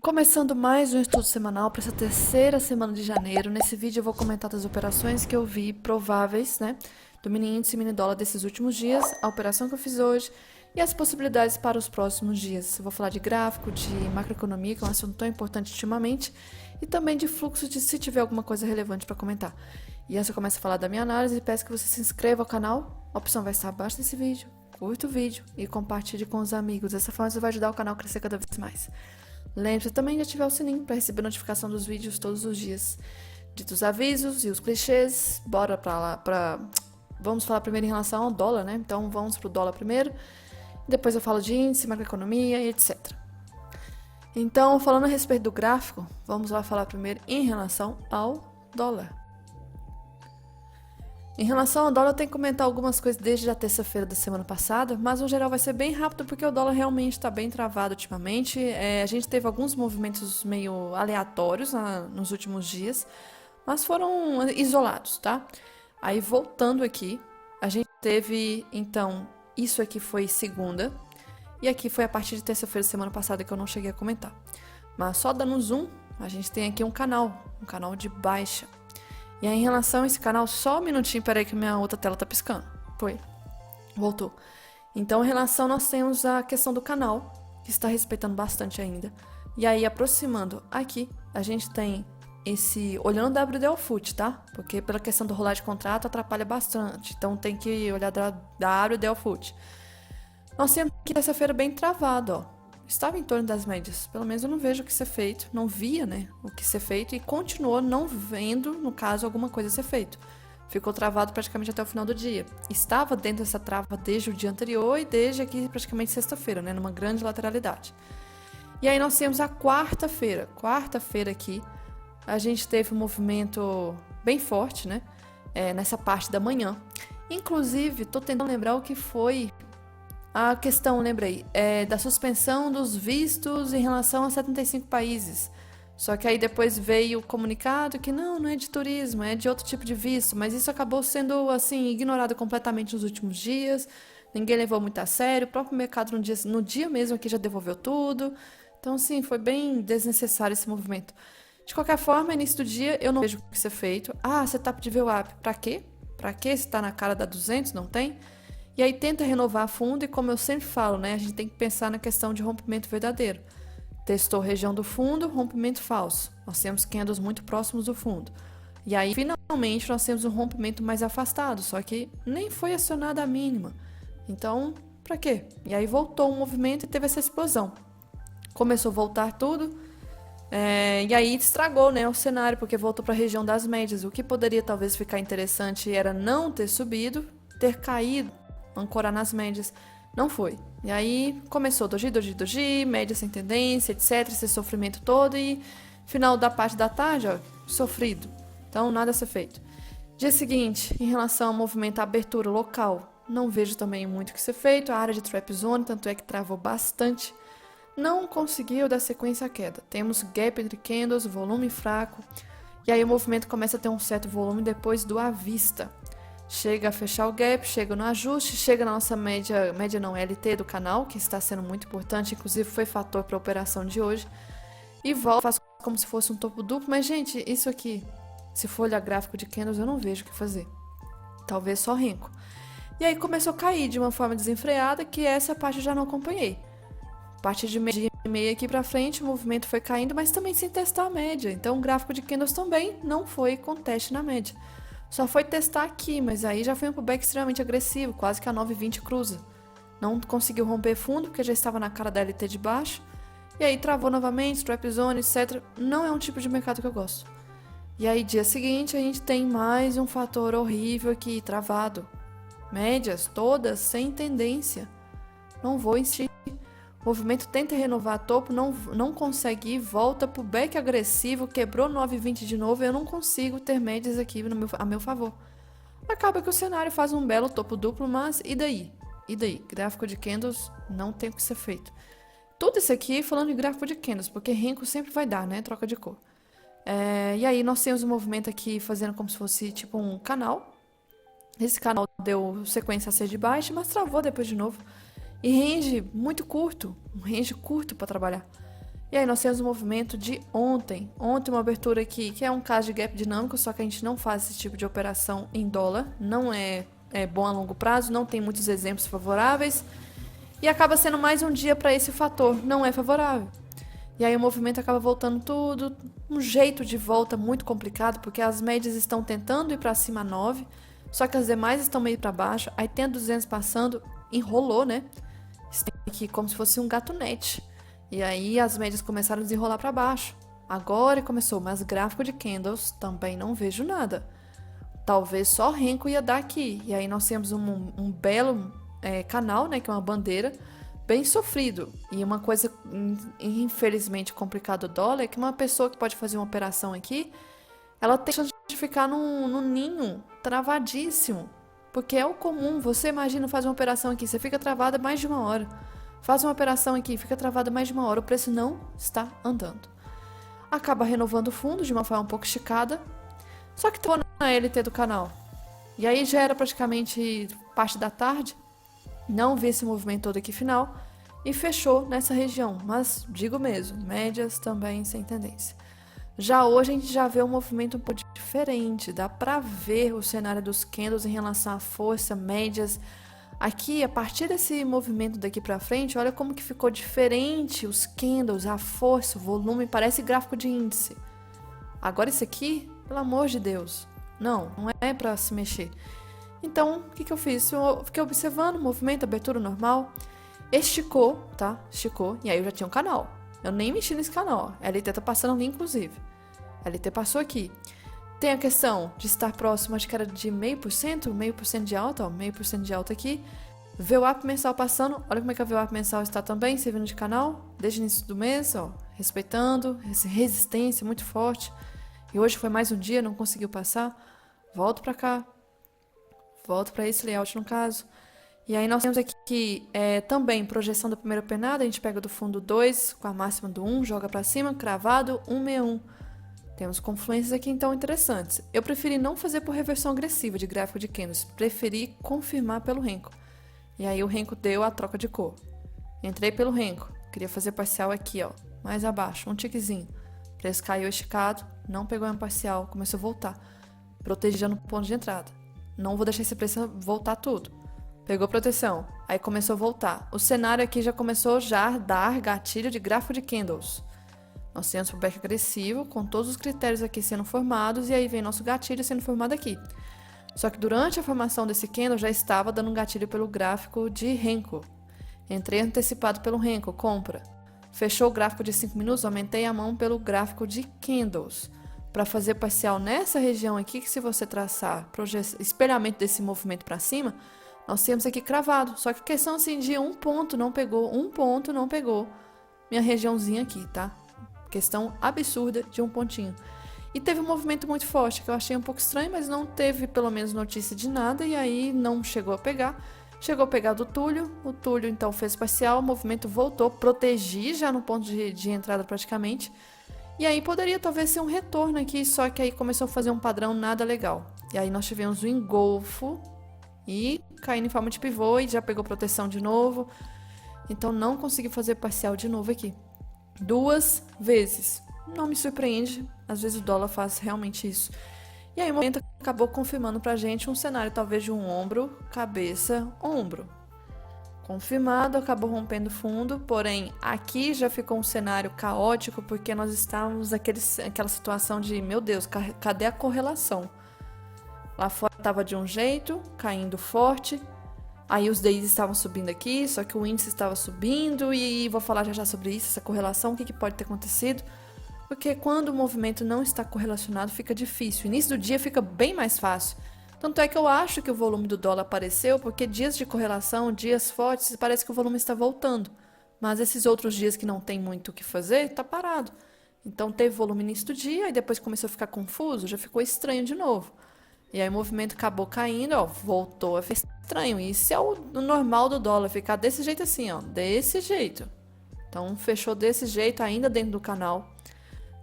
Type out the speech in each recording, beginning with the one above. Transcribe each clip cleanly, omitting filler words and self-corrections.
Começando mais um estudo semanal para essa terceira semana de janeiro. Nesse vídeo eu vou comentar das operações que eu vi prováveis, né? Do mini índice e mini dólar desses últimos dias, a operação que eu fiz hoje e as possibilidades para os próximos dias. Eu vou falar de gráfico, de macroeconomia, que é um assunto tão importante ultimamente, e também de fluxo de se tiver alguma coisa relevante para comentar. E antes eu começo a falar da minha análise, peço que você se inscreva ao canal. A opção vai estar abaixo desse vídeo. Curta o vídeo e compartilhe com os amigos. Dessa forma você vai ajudar o canal a crescer cada vez mais. Lembre-se também de ativar o sininho para receber notificação dos vídeos todos os dias. Ditos avisos e os clichês, bora pra lá. Vamos falar primeiro em relação ao dólar, né? Então vamos pro dólar primeiro. Depois eu falo de índice, macroeconomia e etc. Então, falando a respeito do gráfico, vamos lá falar primeiro em relação ao dólar. Em relação ao dólar, eu tenho que comentar algumas coisas desde a terça-feira da semana passada, mas no geral vai ser bem rápido porque o dólar realmente está bem travado ultimamente. A gente teve alguns movimentos meio aleatórios nos últimos dias, mas foram isolados, tá? Aí voltando aqui, a gente teve, então, isso aqui foi segunda, e aqui foi a partir de terça-feira da semana passada que eu não cheguei a comentar. Mas só dando zoom, a gente tem aqui um canal de baixa. E aí, em relação a esse canal, só um minutinho, peraí que minha outra tela tá piscando. Foi. Voltou. Então, em relação, nós temos a questão do canal, que está respeitando bastante ainda. E aí, aproximando aqui, a gente tem esse... Olhando da WDL Foot, tá? Porque pela questão do rolar de contrato, atrapalha bastante. Então, tem que olhar da WDL Foot. Nós temos aqui terça-feira bem travado, ó. Estava em torno das médias. Pelo menos eu não vejo o que ser feito. Não via, né, o que ser feito. E continuou não vendo, no caso, alguma coisa ser feito. Ficou travado praticamente até o final do dia. Estava dentro dessa trava desde o dia anterior e desde aqui praticamente sexta-feira, né, numa grande lateralidade. E aí nós temos a quarta-feira. Quarta-feira aqui, a gente teve um movimento bem forte, né, nessa parte da manhã. Inclusive, estou tentando lembrar o que foi... A questão, lembrei, da suspensão dos vistos em relação a 75 países. Só que aí depois veio o comunicado que não é de turismo, é de outro tipo de visto. Mas isso acabou sendo, assim, ignorado completamente nos últimos dias. Ninguém levou muito a sério. O próprio mercado no dia mesmo aqui já devolveu tudo. Então, sim, foi bem desnecessário esse movimento. De qualquer forma, início do dia, eu não vejo o que ser feito. Setup de VWAP, pra quê? Pra quê? Se tá na cara da 200, não tem? E aí tenta renovar a fundo e como eu sempre falo, né, a gente tem que pensar na questão de rompimento verdadeiro. Testou região do fundo, rompimento falso. Nós temos candles muito próximos do fundo. E aí, finalmente, nós temos um rompimento mais afastado, só que nem foi acionada a mínima. Então, pra quê? E aí voltou o movimento e teve essa explosão. Começou a voltar tudo, e aí estragou, né, o cenário, porque voltou para a região das médias. O que poderia talvez ficar interessante era não ter subido, ter caído, ancorar nas médias, não foi. E aí começou doji, média sem tendência, etc, esse sofrimento todo e final da parte da tarde, ó, sofrido. Então nada a ser feito. Dia seguinte, em relação ao movimento, a abertura local, não vejo também muito o que ser feito, a área de trap zone, tanto é que travou bastante, não conseguiu dar sequência à queda. Temos gap entre candles, volume fraco, e aí o movimento começa a ter um certo volume depois do à vista. Chega a fechar o gap, chega no ajuste, chega na nossa média não, LT do canal, que está sendo muito importante, inclusive foi fator para a operação de hoje, e volta, faz como se fosse um topo duplo, mas gente, isso aqui, se for olhar gráfico de candles, eu não vejo o que fazer, talvez só renco. E aí começou a cair de uma forma desenfreada, que essa parte eu já não acompanhei. A partir de meia aqui para frente, o movimento foi caindo, mas também sem testar a média, então o gráfico de candles também não foi com teste na média. Só foi testar aqui, mas aí já foi um pullback extremamente agressivo, quase que a 9,20 cruza. Não conseguiu romper fundo, porque já estava na cara da LT de baixo. E aí travou novamente, trap zone, etc. Não é um tipo de mercado que eu gosto. E aí dia seguinte a gente tem mais um fator horrível aqui, travado. Médias todas sem tendência. Não vou insistir. O movimento tenta renovar topo, não consegue ir, volta pro back agressivo, quebrou 9,20 de novo, eu não consigo ter médias aqui a meu favor. Acaba que o cenário faz um belo topo duplo, mas e daí? E daí? Gráfico de candles não tem o que ser feito. Tudo isso aqui falando de gráfico de candles, porque renko sempre vai dar, né? Troca de cor. E aí nós temos um movimento aqui fazendo como se fosse tipo um canal. Esse canal deu sequência a ser de baixo, mas travou depois de novo. E range muito curto, um range curto para trabalhar. E aí nós temos o movimento de ontem. Ontem uma abertura aqui, que é um caso de gap dinâmico, só que a gente não faz esse tipo de operação em dólar. Não é bom a longo prazo, não tem muitos exemplos favoráveis. E acaba sendo mais um dia para esse fator, não é favorável. E aí o movimento acaba voltando tudo, um jeito de volta muito complicado, porque as médias estão tentando ir para cima 9, só que as demais estão meio para baixo. Aí tem a 200 passando, enrolou, né? Está aqui como se fosse um gatunete. E aí as médias começaram a desenrolar para baixo. Agora começou, mas gráfico de candles também não vejo nada. Talvez só Renko ia dar aqui. E aí nós temos um belo canal, né, que é uma bandeira, bem sofrido. E uma coisa infelizmente complicada do dólar é que uma pessoa que pode fazer uma operação aqui, ela tem chance de ficar num ninho travadíssimo. Porque é o comum, você imagina fazer uma operação aqui, você fica travada mais de uma hora. Faz uma operação aqui, fica travada mais de uma hora, o preço não está andando. Acaba renovando o fundo de uma forma um pouco esticada, só que tô na LT do canal. E aí já era praticamente parte da tarde, não vi esse movimento todo aqui final e fechou nessa região, mas digo mesmo, médias também sem tendência. Já hoje a gente já vê um movimento um pouco diferente, dá pra ver o cenário dos candles em relação à força, médias. Aqui, a partir desse movimento daqui pra frente, olha como que ficou diferente os candles, a força, o volume, parece gráfico de índice. Agora isso aqui, pelo amor de Deus, não é pra se mexer. Então, o que eu fiz? Eu fiquei observando o movimento, abertura normal, esticou, tá? Esticou, e aí eu já tinha um canal. Eu nem mexi nesse canal, ó. A LT tá passando ali, inclusive. A LT passou aqui. Tem a questão de estar próximo, acho que era de 0,5% de alta, ó, 0,5% de alta aqui. VWAP mensal passando, olha como é que a VWAP mensal está também, servindo de canal, desde o início do mês, ó, respeitando, resistência muito forte. E hoje foi mais um dia, não conseguiu passar. Volto pra cá. Volto para esse layout no caso. E aí nós temos aqui também projeção da primeira pernada, a gente pega do fundo 2 com a máxima do 1, joga para cima, cravado, 161. Temos confluências aqui então interessantes. Eu preferi não fazer por reversão agressiva de gráfico de candles, preferi confirmar pelo Renko. E aí o Renko deu a troca de cor. Entrei pelo Renko, queria fazer parcial aqui, ó, mais abaixo, um tiquezinho. O preço caiu esticado, não pegou em parcial, começou a voltar, protegendo o ponto de entrada. Não vou deixar esse preço voltar tudo. Pegou proteção, aí começou a voltar. O cenário aqui já começou a dar gatilho de gráfico de candles. Nós temos o back agressivo, com todos os critérios aqui sendo formados, e aí vem nosso gatilho sendo formado aqui. Só que durante a formação desse candle já estava dando um gatilho pelo gráfico de Renko. Entrei antecipado pelo Renko, compra. Fechou o gráfico de 5 minutos, aumentei a mão pelo gráfico de candles. Para fazer parcial nessa região aqui, que se você traçar espelhamento desse movimento para cima, nós temos aqui cravado. Só que questão assim de um ponto não pegou minha regiãozinha aqui, tá? Questão absurda de um pontinho. E teve um movimento muito forte, que eu achei um pouco estranho, mas não teve pelo menos notícia de nada, e aí não chegou a pegar. Chegou a pegar do Túlio, o Túlio então fez parcial, o movimento voltou, protegi já no ponto de entrada praticamente. E aí poderia talvez ser um retorno aqui, só que aí começou a fazer um padrão nada legal. E aí nós tivemos o engolfo e caindo em forma de pivô e já pegou proteção de novo. Então não consegui fazer parcial de novo aqui. 2 vezes. Não me surpreende, às vezes o dólar faz realmente isso. E aí o momento acabou confirmando pra gente um cenário talvez de um ombro, cabeça, ombro. Confirmado, acabou rompendo fundo, porém aqui já ficou um cenário caótico porque nós estávamos aquela situação de, meu Deus, cadê a correlação? Lá fora estava de um jeito, caindo forte, aí os DIs estavam subindo aqui, só que o índice estava subindo e vou falar já sobre isso, essa correlação, o que pode ter acontecido, porque quando o movimento não está correlacionado fica difícil, o início do dia fica bem mais fácil. Tanto é que eu acho que o volume do dólar apareceu porque dias de correlação, dias fortes, parece que o volume está voltando. Mas esses outros dias que não tem muito o que fazer, está parado. Então teve volume no início do dia e depois começou a ficar confuso, já ficou estranho de novo. E aí o movimento acabou caindo, ó, voltou a ficar estranho. Isso é o normal do dólar, ficar desse jeito assim, ó, desse jeito. Então fechou desse jeito ainda dentro do canal.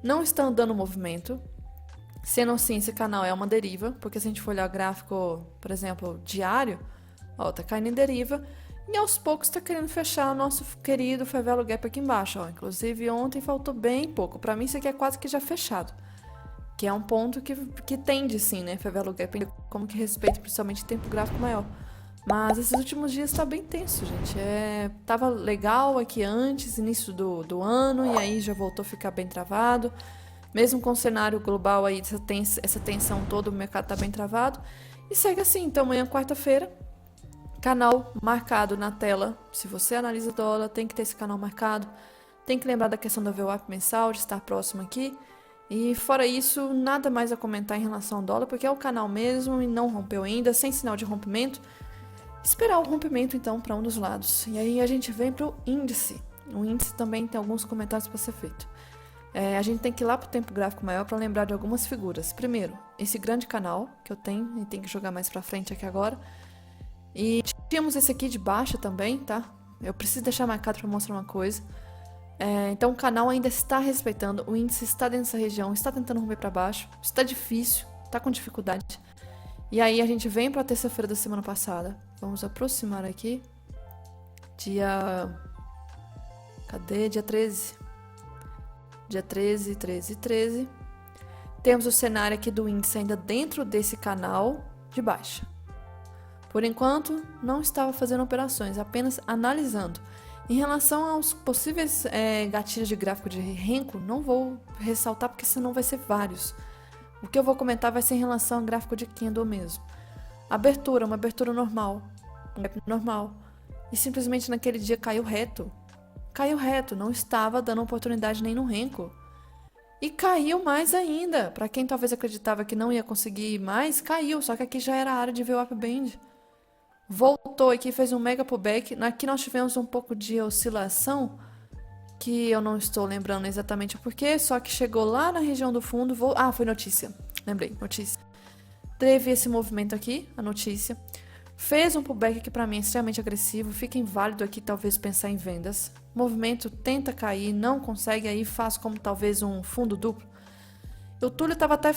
Não está andando o movimento. Sendo assim, esse canal é uma deriva, porque se a gente for olhar gráfico, por exemplo, diário, ó, tá caindo em deriva. E aos poucos está querendo fechar o nosso querido Favela Gap aqui embaixo, ó. Inclusive ontem faltou bem pouco. Para mim isso aqui é quase que já fechado. Que é um ponto que tende sim, né? Favela Gap, como que respeita principalmente tempo gráfico maior. Mas esses últimos dias tá bem tenso, gente. Tava legal aqui antes, início do ano, e aí já voltou a ficar bem travado. Mesmo com o cenário global aí, essa tensão toda, o mercado tá bem travado. E segue assim, então amanhã, quarta-feira, canal marcado na tela. Se você analisa dólar, tem que ter esse canal marcado. Tem que lembrar da questão da VWAP mensal, de estar próximo aqui. E fora isso, nada mais a comentar em relação ao dólar, porque é o canal mesmo e não rompeu ainda, sem sinal de rompimento. Esperar o rompimento, então, para um dos lados. E aí a gente vem para o índice. O índice também tem alguns comentários para ser feito. A gente tem que ir lá para o tempo gráfico maior para lembrar de algumas figuras. Primeiro, esse grande canal que eu tenho, e tem que jogar mais para frente aqui agora. E tínhamos esse aqui de baixo também, tá? Eu preciso deixar marcado para mostrar uma coisa. Então o canal ainda está respeitando, o índice está dentro dessa região, está tentando romper para baixo. Está difícil, está com dificuldade. E aí a gente vem para a terça-feira da semana passada. Vamos aproximar aqui. Cadê? Dia 13. Dia 13, 13, 13. Temos o cenário aqui do índice ainda dentro desse canal de baixa. Por enquanto, não estava fazendo operações, apenas analisando. Em relação aos possíveis gatilhos de gráfico de Renko, não vou ressaltar porque senão vai ser vários. O que eu vou comentar vai ser em relação ao gráfico de candle mesmo. Abertura, uma abertura normal, um gap normal. E simplesmente naquele dia caiu reto. Caiu reto, não estava dando oportunidade nem no Renko. E caiu mais ainda. Para quem talvez acreditava que não ia conseguir mais, caiu. Só que aqui já era a área de VWAP Band. Voltou aqui, fez um mega pullback. Aqui nós tivemos um pouco de oscilação, que eu não estou lembrando exatamente o porquê, só que chegou lá na região do fundo, foi notícia, lembrei, notícia. Teve esse movimento aqui, a notícia, fez um pullback que para mim é extremamente agressivo, fica inválido aqui talvez pensar em vendas. Movimento tenta cair, não consegue, aí faz como talvez um fundo duplo. O Túlio estava até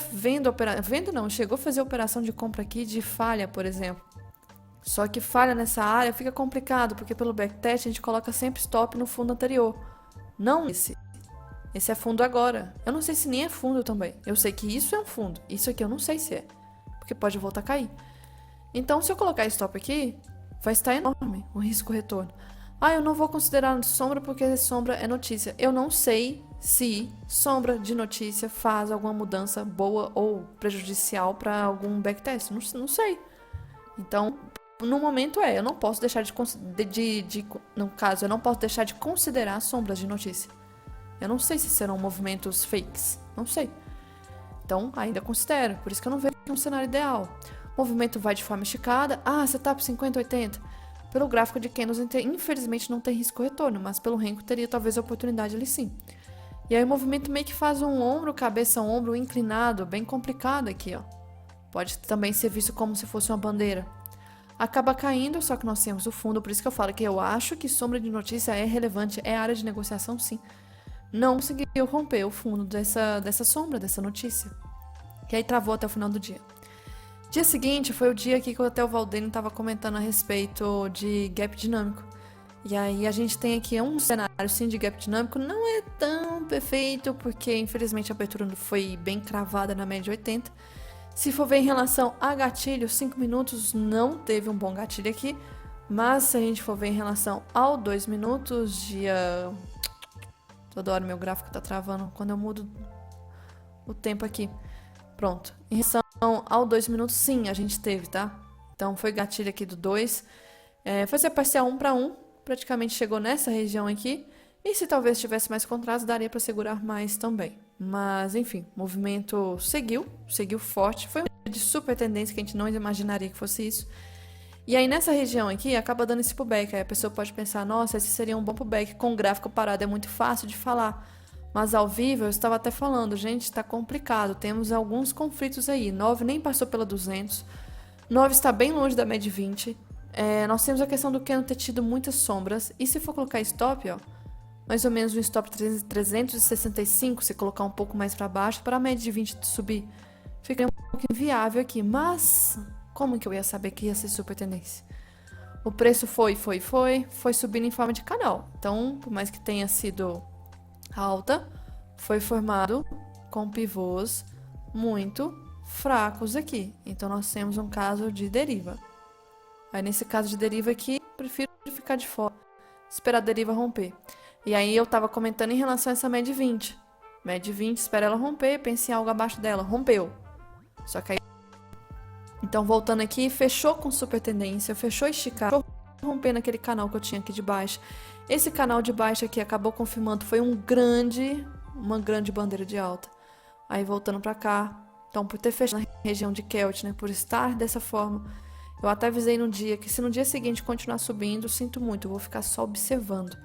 chegou a fazer operação de compra aqui de falha, por exemplo. Só que falha nessa área fica complicado, porque pelo backtest a gente coloca sempre stop no fundo anterior. Não esse. Esse é fundo agora. Eu não sei se nem é fundo também. Eu sei que isso é um fundo. Isso aqui eu não sei se é. Porque pode voltar a cair. Então, se eu colocar stop aqui, vai estar enorme o risco retorno. Eu não vou considerar sombra porque sombra é notícia. Eu não sei se sombra de notícia faz alguma mudança boa ou prejudicial para algum backtest. Não sei. Então, no momento eu não posso deixar no caso, eu não posso deixar de considerar sombras de notícia. Eu não sei se serão movimentos fakes, não sei. Então, ainda considero, por isso que eu não vejo um cenário ideal. O movimento vai de forma esticada, setup 50-80. Pelo gráfico de candles, infelizmente não tem risco retorno, mas pelo Renko teria talvez a oportunidade ali sim. E aí o movimento meio que faz um ombro, cabeça, ombro inclinado, bem complicado aqui, ó. Pode também ser visto como se fosse uma bandeira. Acaba caindo, só que nós temos o fundo, por isso que eu falo que eu acho que sombra de notícia é relevante, é área de negociação sim. Não conseguiu romper o fundo dessa sombra, dessa notícia. E aí travou até o final do dia. Dia seguinte foi o dia aqui que até o Valdênio estava comentando a respeito de gap dinâmico. E aí a gente tem aqui um cenário sim de gap dinâmico, não é tão perfeito, porque infelizmente a abertura foi bem cravada na média 80. Se for ver em relação a gatilho, 5 minutos não teve um bom gatilho aqui. Mas se a gente for ver em relação ao 2 minutos, toda hora meu gráfico tá travando quando eu mudo o tempo aqui. Pronto. Em relação ao 2 minutos, sim, a gente teve, tá? Então foi gatilho aqui do 2. Foi ser parcial 1 para 1. Praticamente chegou nessa região aqui. E se talvez tivesse mais contratos, daria para segurar mais também. Mas, enfim, o movimento seguiu forte. Foi um dia de super tendência que a gente não imaginaria que fosse isso. E aí, nessa região aqui, acaba dando esse pullback. Aí a pessoa pode pensar, nossa, esse seria um bom pullback. Com o gráfico parado é muito fácil de falar. Mas ao vivo, eu estava até falando, gente, está complicado. Temos alguns conflitos aí. 9 nem passou pela 200. 9 está bem longe da média 20. Nós temos a questão do candle ter tido muitas sombras. E se for colocar stop, ó, mais ou menos um stop 365, se colocar um pouco mais para baixo, para a média de 20 subir, fica um pouco inviável aqui. Mas, como que eu ia saber que ia ser super tendência? O preço foi subindo em forma de canal. Então, por mais que tenha sido alta, foi formado com pivôs muito fracos aqui. Então, nós temos um caso de deriva. Aí, nesse caso de deriva aqui, prefiro ficar de fora, esperar a deriva romper. E aí, eu tava comentando em relação a essa média 20. Média 20, espera ela romper, pense em algo abaixo dela. Rompeu. Só que aí... Então, voltando aqui, fechou com super tendência, fechou esticado, fechou rompendo aquele canal que eu tinha aqui de baixo. Esse canal de baixo aqui acabou confirmando, foi uma grande bandeira de alta. Aí, voltando pra cá, então, por ter fechado na região de Keltner, por estar dessa forma, eu até avisei no dia que se no dia seguinte continuar subindo, sinto muito, eu vou ficar só observando.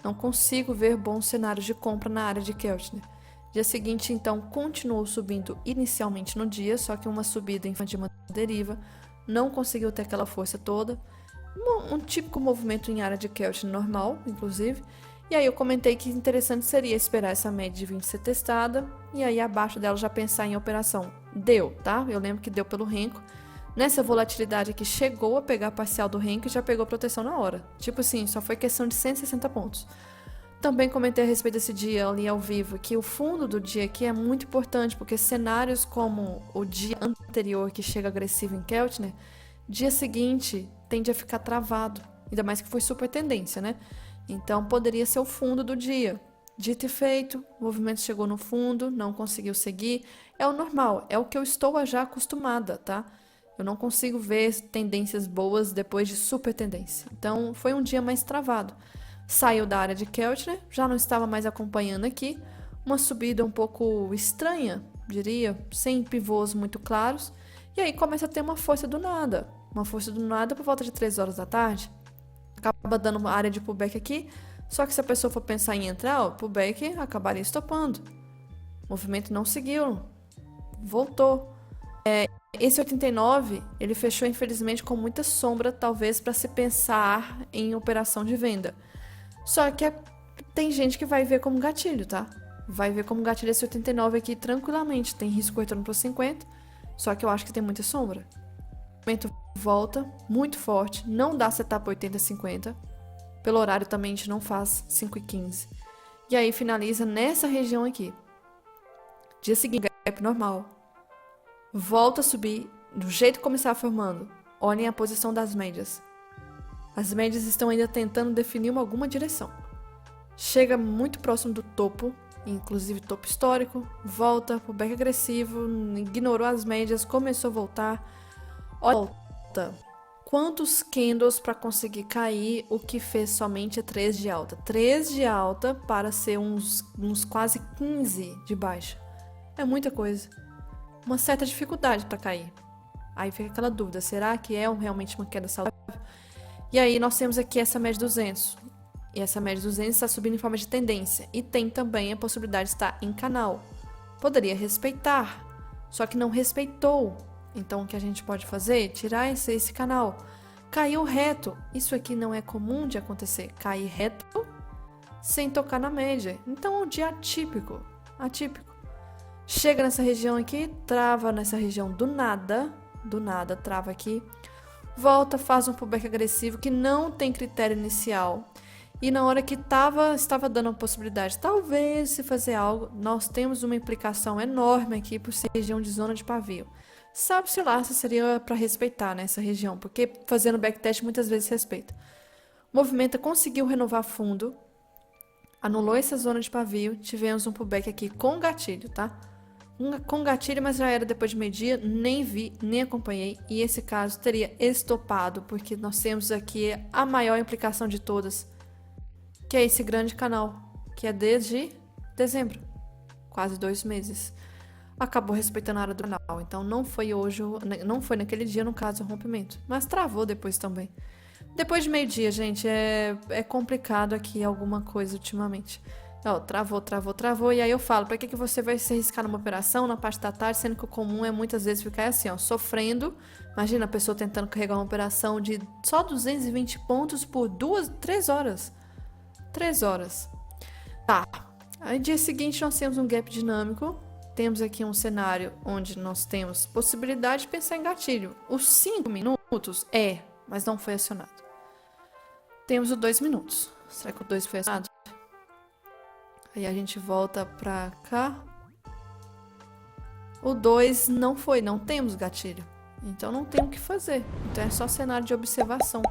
Não consigo ver bons cenários de compra na área de Keltner. Dia seguinte, então, continuou subindo inicialmente no dia, só que uma subida em forma de uma deriva, não conseguiu ter aquela força toda. Um típico movimento em área de Keltner normal, inclusive. E aí eu comentei que interessante seria esperar essa média de 20 ser testada, e aí abaixo dela já pensar em operação. Deu, tá? Eu lembro que deu pelo Renko. Nessa volatilidade aqui, chegou a pegar a parcial do Renko e já pegou proteção na hora. Tipo assim, só foi questão de 160 pontos. Também comentei a respeito desse dia ali ao vivo, que o fundo do dia aqui é muito importante, porque cenários como o dia anterior, que chega agressivo em Keltner, dia seguinte tende a ficar travado, ainda mais que foi super tendência, né? Então, poderia ser o fundo do dia. Dito e feito, o movimento chegou no fundo, não conseguiu seguir. É o normal, é o que eu estou já acostumada, tá? Eu não consigo ver tendências boas depois de super tendência. Então, foi um dia mais travado. Saiu da área de Keltner, já não estava mais acompanhando aqui. Uma subida um pouco estranha, diria, sem pivôs muito claros. E aí começa a ter uma força do nada. Uma força do nada por volta de 3 horas da tarde. Acaba dando uma área de pullback aqui. Só que se a pessoa for pensar em entrar, o pullback acabaria estopando. O movimento não seguiu. Voltou. Esse 89, ele fechou infelizmente com muita sombra, talvez para se pensar em operação de venda. Só que tem gente que vai ver como gatilho, tá? Vai ver como gatilho esse 89 aqui tranquilamente. Tem risco retorno para 50, só que eu acho que tem muita sombra. O movimento volta muito forte, não dá setup 80-50. Pelo horário também a gente não faz 5:15. E aí finaliza nessa região aqui. Dia seguinte, gap normal. Volta a subir do jeito como está formando. Olhem a posição das médias. As médias estão ainda tentando definir alguma direção. Chega muito próximo do topo, inclusive topo histórico, volta, pullback agressivo, ignorou as médias, começou a voltar. Volta. Quantos candles para conseguir cair o que fez somente 3 de alta? 3 de alta para ser uns quase 15 de baixa. É muita coisa. Uma certa dificuldade para cair. Aí fica aquela dúvida, será que é realmente uma queda saudável? E aí nós temos aqui essa média 200. E essa média 200 está subindo em forma de tendência. E tem também a possibilidade de estar em canal. Poderia respeitar, só que não respeitou. Então o que a gente pode fazer? Tirar esse canal. Caiu reto. Isso aqui não é comum de acontecer. Cair reto sem tocar na média. Então é um dia atípico. Atípico. Chega nessa região aqui, trava nessa região do nada, trava aqui, volta, faz um pullback agressivo que não tem critério inicial. E na hora que estava dando a possibilidade, talvez, se fazer algo, nós temos uma implicação enorme aqui por ser região de zona de pavio. Sabe-se lá se seria para respeitar nessa região, porque fazendo backtest muitas vezes respeita. O movimento conseguiu renovar fundo, anulou essa zona de pavio, tivemos um pullback aqui com gatilho, tá? Com gatilho, mas já era depois de meio-dia, nem vi, nem acompanhei, e esse caso teria estopado, porque nós temos aqui a maior implicação de todas, que é esse grande canal, que é desde dezembro, quase 2 meses. Acabou respeitando a área do canal, então não foi hoje, não foi naquele dia, no caso, o rompimento, mas travou depois também. Depois de meio-dia, gente, é complicado aqui alguma coisa ultimamente. Ó, travou, e aí eu falo, pra que você vai se arriscar numa operação na parte da tarde, sendo que o comum é muitas vezes ficar assim, ó, sofrendo. Imagina a pessoa tentando carregar uma operação de só 220 pontos por 3 horas. 3 horas. Tá. Aí dia seguinte nós temos um gap dinâmico, temos aqui um cenário onde nós temos possibilidade de pensar em gatilho. Os 5 minutos mas não foi acionado. Temos o 2 minutos. Será que o 2 foi acionado? Aí a gente volta pra cá. O 2 não foi, não temos gatilho. Então não tem o que fazer. Então é só cenário de observação.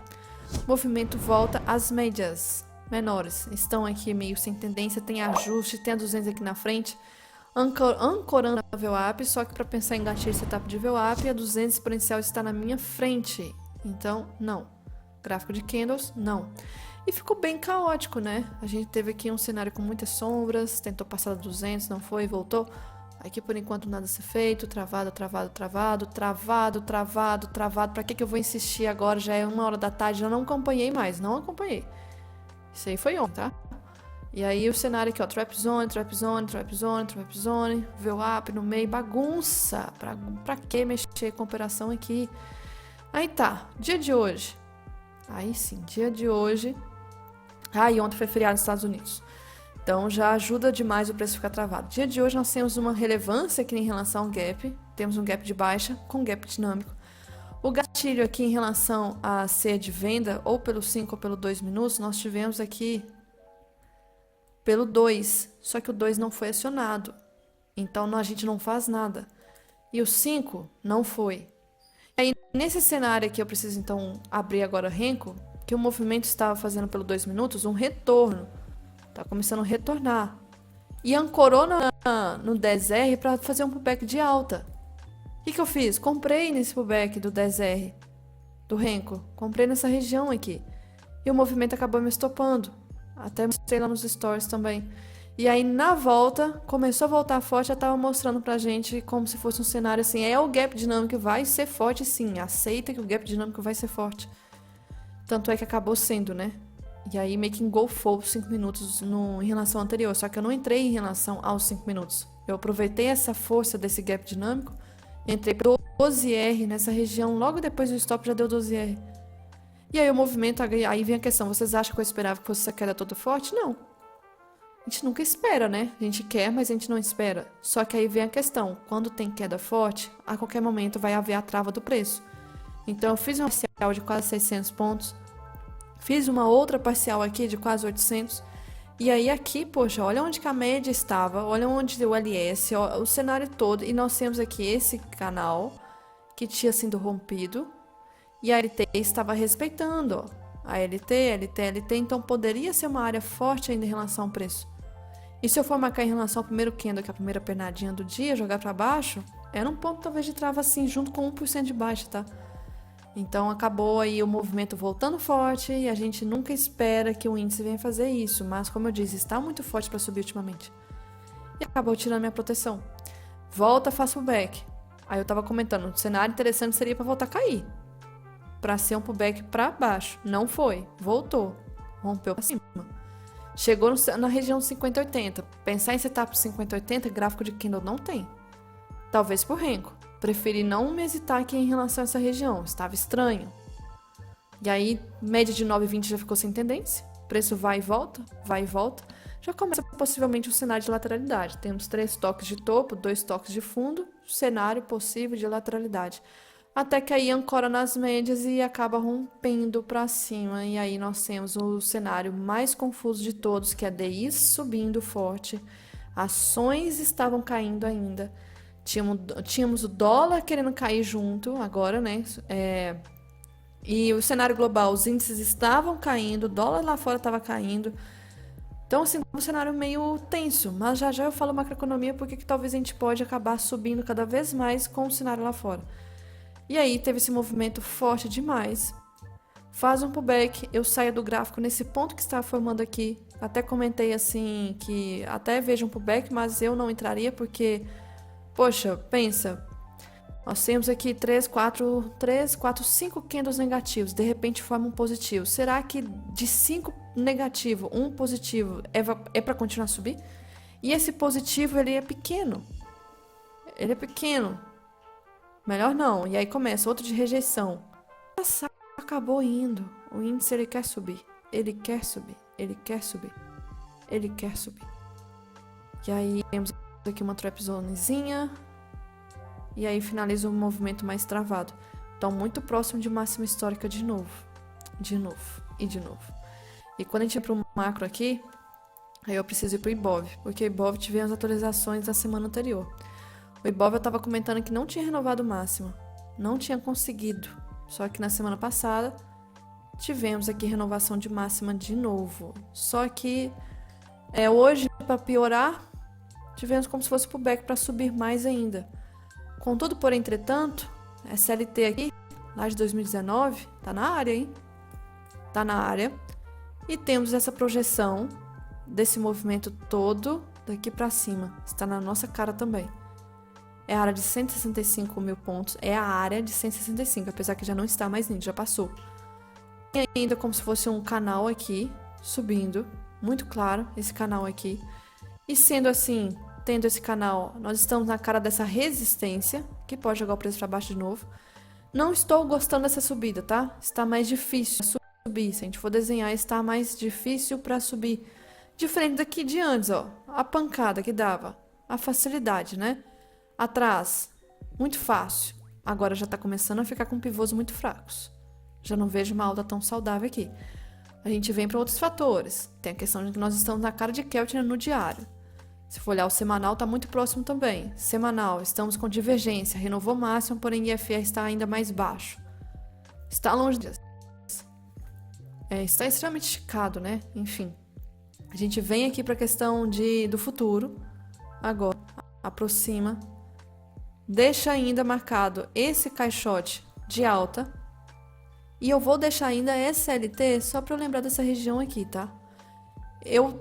O movimento volta às médias menores. Estão aqui meio sem tendência, tem ajuste, tem a 200 aqui na frente. Ancorando a VWAP, só que para pensar em gatilho setup de VWAP, a 200 exponencial está na minha frente. Então, não. Gráfico de candles, não. E ficou bem caótico, né? A gente teve aqui um cenário com muitas sombras, tentou passar da 200, não foi, voltou. Aqui por enquanto nada a ser feito, travado, travado, travado, travado, travado, travado. Pra que eu vou insistir agora? Já é 1h da tarde, já não acompanhei mais, não acompanhei. Isso aí foi ontem, tá? E aí o cenário aqui, ó, trap zone, trap zone, trap zone, trap zone, VWAP no meio, bagunça. Pra que mexer com operação aqui? Aí tá, dia de hoje. Aí sim, dia de hoje. E ontem foi feriado nos Estados Unidos. Então já ajuda demais o preço ficar travado. Dia de hoje nós temos uma relevância aqui em relação ao gap. Temos um gap de baixa com gap dinâmico. O gatilho aqui em relação a ser de venda, ou pelo 5 ou pelo 2 minutos, nós tivemos aqui pelo 2. Só que o 2 não foi acionado. Então a gente não faz nada. E o 5 não foi. Aí nesse cenário aqui eu preciso então abrir agora Renko, que o movimento estava fazendo pelo 2 minutos um retorno. Tá começando a retornar. E ancorou no 10R para fazer um pullback de alta. O que eu fiz? Comprei nesse pullback do 10R, do Renko. Comprei nessa região aqui. E o movimento acabou me estopando. Até mostrei lá nos stories também. E aí na volta, começou a voltar forte, já estava mostrando pra gente como se fosse um cenário assim. O gap dinâmico vai ser forte sim. Aceita que o gap dinâmico vai ser forte. Tanto é que acabou sendo, né? E aí meio que engolfou os 5 minutos em relação ao anterior. Só que eu não entrei em relação aos 5 minutos. Eu aproveitei essa força desse gap dinâmico. Entrei para 12R nessa região. Logo depois do stop já deu 12R. E aí o movimento, aí vem a questão. Vocês acham que eu esperava que fosse essa queda toda forte? Não. A gente nunca espera, né? A gente quer, mas a gente não espera. Só que aí vem a questão. Quando tem queda forte, a qualquer momento vai haver a trava do preço. Então eu fiz uma parcial de quase 600 pontos. Fiz uma outra parcial aqui de quase 800. E aí aqui, poxa, olha onde que a média estava. Olha onde deu o LS, ó, o cenário todo. E nós temos aqui esse canal que tinha sido rompido. E a LT estava respeitando, ó. A LT, LT, LT. Então poderia ser uma área forte ainda em relação ao preço. E se eu for marcar em relação ao primeiro candle, que é a primeira pernadinha do dia, jogar para baixo, era um ponto talvez de trava assim, junto com 1% de baixa, tá? Então acabou aí o movimento voltando forte e a gente nunca espera que o índice venha fazer isso, mas como eu disse, está muito forte para subir ultimamente. E acabou tirando minha proteção. Volta, faço pullback. Aí eu tava comentando, o cenário interessante seria para voltar a cair. Para ser um pullback para baixo. Não foi, voltou, rompeu para cima. Chegou na região 50-80. Pensar em setup 50-80, gráfico de candle não tem. Talvez por Renko. Preferi não me hesitar aqui em relação a essa região. Estava estranho. E aí, média de 9,20 já ficou sem tendência. Preço vai e volta, vai e volta. Já começa possivelmente um cenário de lateralidade. Temos 3 toques de topo, 2 toques de fundo. Cenário possível de lateralidade. Até que aí ancora nas médias e acaba rompendo para cima. E aí nós temos o cenário mais confuso de todos, que é DI subindo forte. Ações estavam caindo ainda. Tínhamos o dólar querendo cair junto agora, né? E o cenário global, os índices estavam caindo, o dólar lá fora estava caindo. Então, assim, um cenário meio tenso. Mas já eu falo macroeconomia porque que talvez a gente pode acabar subindo cada vez mais com o cenário lá fora. E aí teve esse movimento forte demais. Faz um pullback, eu saio do gráfico nesse ponto que está formando aqui. Até comentei assim que até vejo um pullback, mas eu não entraria porque... Poxa, pensa, nós temos aqui 5 candles negativos, de repente forma um positivo. Será que de 5 negativo, 1 positivo é para continuar a subir? E esse positivo, ele é pequeno. Ele é pequeno. Melhor não. E aí começa outro de rejeição. Acabou indo. O índice, ele quer subir. Ele quer subir. Ele quer subir. Ele quer subir. E aí temos aqui uma trap zonezinha e aí finaliza o movimento mais travado. Então muito próximo de máxima histórica de novo. de novo e de novo. E quando a gente ir para o macro aqui, aí eu preciso ir para o Ibov, porque o Ibov tivemos atualizações da semana anterior. O Ibov eu estava comentando que não tinha renovado o máximo, não tinha conseguido. Só que na semana passada tivemos aqui renovação de máxima de novo. Só que hoje, para piorar, tivemos como se fosse pullback para subir mais ainda. Contudo, porém, entretanto, SLT aqui, lá de 2019, tá na área, hein? Tá na área. E temos essa projeção desse movimento todo daqui para cima. Está na nossa cara também. É a área de 165 mil pontos. É a área de 165, apesar que já não está mais nindo, já passou. Tem ainda como se fosse um canal aqui, subindo. Muito claro, esse canal aqui. E sendo assim, tendo esse canal, nós estamos na cara dessa resistência, que pode jogar o preço para baixo de novo. Não estou gostando dessa subida, tá? Está mais difícil subir. Se a gente for desenhar, está mais difícil para subir. Diferente daqui de antes, ó. A pancada que dava. A facilidade, né? Atrás, muito fácil. Agora já está começando a ficar com pivôs muito fracos. Já não vejo uma alta tão saudável aqui. A gente vem para outros fatores. Tem a questão de que nós estamos na cara de Keltner no diário. Se for olhar o semanal, está muito próximo também. Semanal, estamos com divergência. Renovou máximo, porém IFR está ainda mais baixo. Está longe disso. Está extremamente esticado, né? Enfim. A gente vem aqui para a questão do futuro. Agora, aproxima. Deixa ainda marcado esse caixote de alta. E eu vou deixar ainda SLT só para eu lembrar dessa região aqui, tá?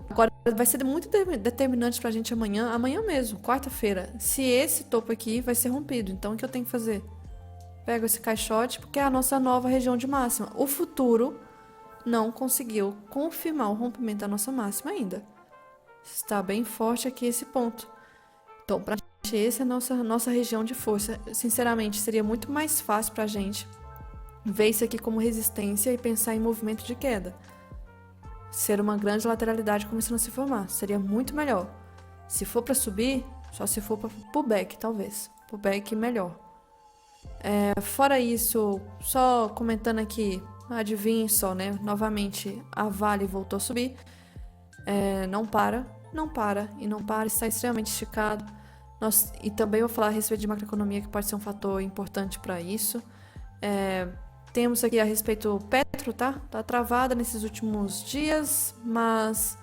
Agora vai ser muito determinante pra gente amanhã mesmo, quarta-feira, se esse topo aqui vai ser rompido. Então, o que eu tenho que fazer? Pego esse caixote, porque é a nossa nova região de máxima. O futuro não conseguiu confirmar o rompimento da nossa máxima ainda. Está bem forte aqui esse ponto. Então, pra gente, essa é a nossa região de força. Sinceramente, seria muito mais fácil pra gente ver isso aqui como resistência e pensar em movimento de queda. Ser uma grande lateralidade começando a se formar. Seria muito melhor. Se for para subir, só se for para pullback, talvez. Pullback melhor. Fora isso, só comentando aqui, adivinhe só, né? Novamente, a Vale voltou a subir. Não para, está extremamente esticado. E também vou falar a respeito de macroeconomia, que pode ser um fator importante para isso. Temos aqui a respeito Petro, tá? Tá travada nesses últimos dias, mas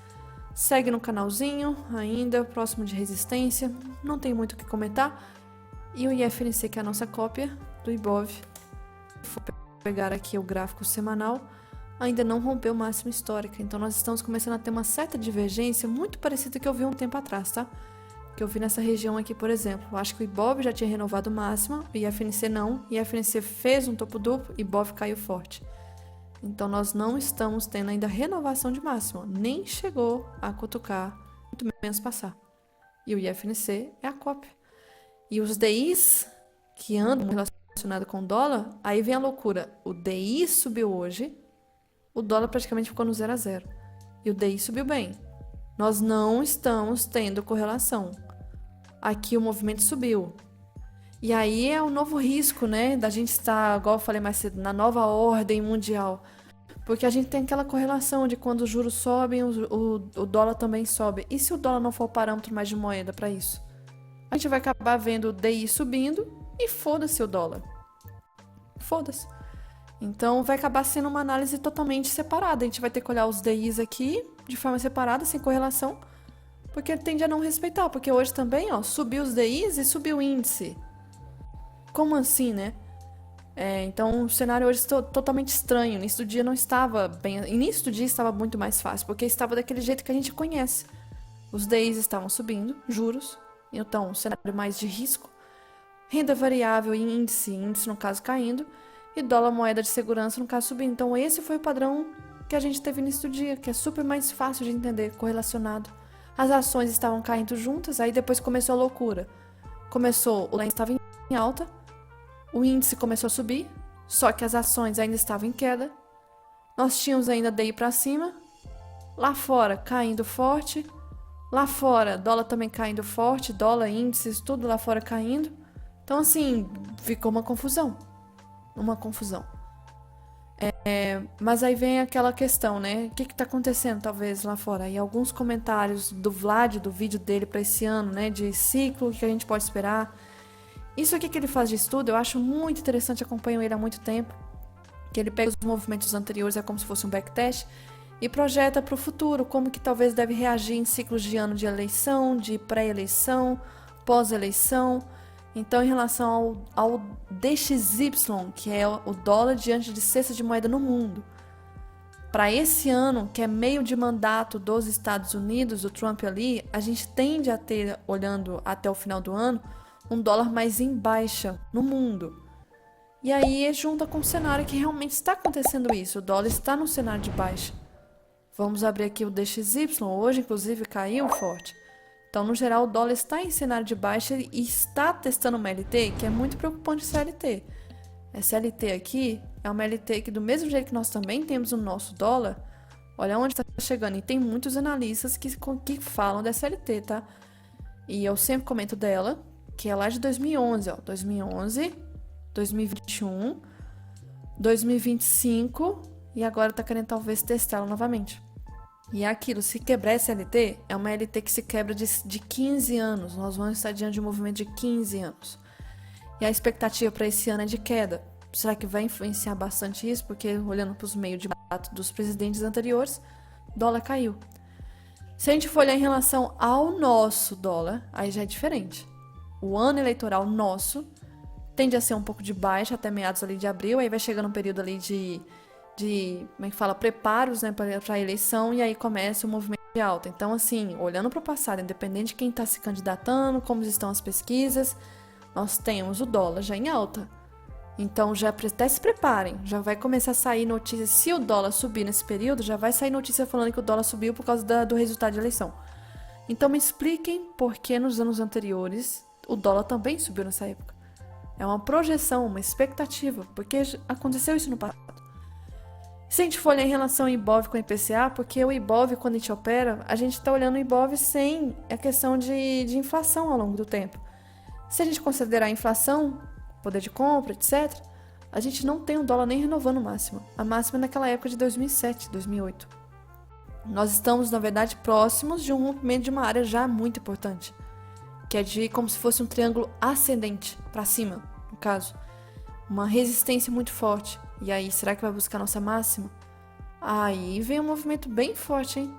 segue no canalzinho ainda, próximo de resistência. Não tem muito o que comentar. E o IFNC, que é a nossa cópia do Ibov. Vou pegar aqui o gráfico semanal. Ainda não rompeu máxima histórica. Então, nós estamos começando a ter uma certa divergência, muito parecida que eu vi um tempo atrás, tá? Que eu vi nessa região aqui, por exemplo. Eu acho que o Ibov já tinha renovado máxima, o IFNC não. O IFNC fez um topo duplo, e Ibov caiu forte. Então, nós não estamos tendo ainda renovação de máxima. Nem chegou a cutucar, muito menos passar. E o IFNC é a cópia. E os DIs que andam relacionados com o dólar, aí vem a loucura. O DI subiu hoje, o dólar praticamente ficou no 0 a 0. E o DI subiu bem. Nós não estamos tendo correlação. Aqui o movimento subiu. E aí é o novo risco, né? Da gente estar, igual eu falei mais cedo, na nova ordem mundial. Porque a gente tem aquela correlação de quando os juros sobem, o dólar também sobe. E se o dólar não for o parâmetro mais de moeda para isso? A gente vai acabar vendo o DI subindo e foda-se o dólar. Foda-se. Então vai acabar sendo uma análise totalmente separada. A gente vai ter que olhar os DIs aqui de forma separada, sem correlação, porque tende a não respeitar. Porque hoje também, ó, subiu os DIs e subiu o índice. Como assim, né? Então o cenário hoje está totalmente estranho. Início do dia não estava bem. Início do dia estava muito mais fácil, porque estava daquele jeito que a gente conhece. Os DIs estavam subindo, juros. Então, um cenário mais de risco. Renda variável e índice no caso caindo. E dólar moeda de segurança, no caso, subindo. Então, esse foi o padrão que a gente teve no início do dia, que é super mais fácil de entender, correlacionado. As ações estavam caindo juntas, aí depois começou a loucura. O dólar estava em alta, o índice começou a subir, só que as ações ainda estavam em queda. Nós tínhamos ainda DI para cima, lá fora caindo forte, lá fora dólar também caindo forte, dólar, índices, tudo lá fora caindo. Então, assim, ficou uma confusão. Mas aí vem aquela questão, né? O que que tá acontecendo, talvez, lá fora? E alguns comentários do Vlad, do vídeo dele para esse ano, né? De ciclo, o que a gente pode esperar. Isso aqui que ele faz de estudo, eu acho muito interessante, acompanho ele há muito tempo. Que ele pega os movimentos anteriores, é como se fosse um backtest, e projeta para o futuro, como que talvez deve reagir em ciclos de ano de eleição, de pré-eleição, pós-eleição. Então, em relação ao DXY, que é o dólar diante de cesta de moeda no mundo, para esse ano, que é meio de mandato dos Estados Unidos, do Trump ali, a gente tende a ter, olhando até o final do ano, um dólar mais em baixa no mundo. E aí junta com o cenário que realmente está acontecendo isso, o dólar está no cenário de baixa. Vamos abrir aqui o DXY, hoje inclusive caiu forte. Então, no geral, o dólar está em cenário de baixa e está testando uma LT, que é muito preocupante essa LT. Essa LT aqui é uma LT que, do mesmo jeito que nós também temos o nosso dólar, olha onde está chegando. E tem muitos analistas que falam dessa LT, tá? E eu sempre comento dela, que é lá de 2011, ó. 2011, 2021, 2025 e agora tá querendo talvez testá-la novamente. E é aquilo, se quebrar essa LT, é uma LT que se quebra de 15 anos. Nós vamos estar diante de um movimento de 15 anos. E a expectativa para esse ano é de queda. Será que vai influenciar bastante isso? Porque olhando para os meios de mandato dos presidentes anteriores, o dólar caiu. Se a gente for olhar em relação ao nosso dólar, aí já é diferente. O ano eleitoral nosso tende a ser um pouco de baixa até meados ali de abril, aí vai chegando um período ali de como é que fala, preparos, né, para a eleição, e aí começa o movimento de alta. Então, assim, olhando para o passado, independente de quem está se candidatando, como estão as pesquisas, nós temos o dólar já em alta. Então, já até se preparem, já vai começar a sair notícia, se o dólar subir nesse período, já vai sair notícia falando que o dólar subiu por causa do resultado de eleição. Então, me expliquem por que nos anos anteriores o dólar também subiu nessa época. É uma projeção, uma expectativa, porque aconteceu isso no passado. Se a gente for olhar em relação ao IBOV com o IPCA, porque o IBOV, quando a gente opera, a gente está olhando o IBOV sem a questão de inflação ao longo do tempo. Se a gente considerar a inflação, poder de compra, etc., a gente não tem o dólar nem renovando o máximo. A máxima é naquela época de 2007, 2008. Nós estamos, na verdade, próximos de um rompimento de uma área já muito importante, que é de como se fosse um triângulo ascendente, para cima, no caso. Uma resistência muito forte. E aí, será que vai buscar nossa máxima? Aí vem um movimento bem forte, hein?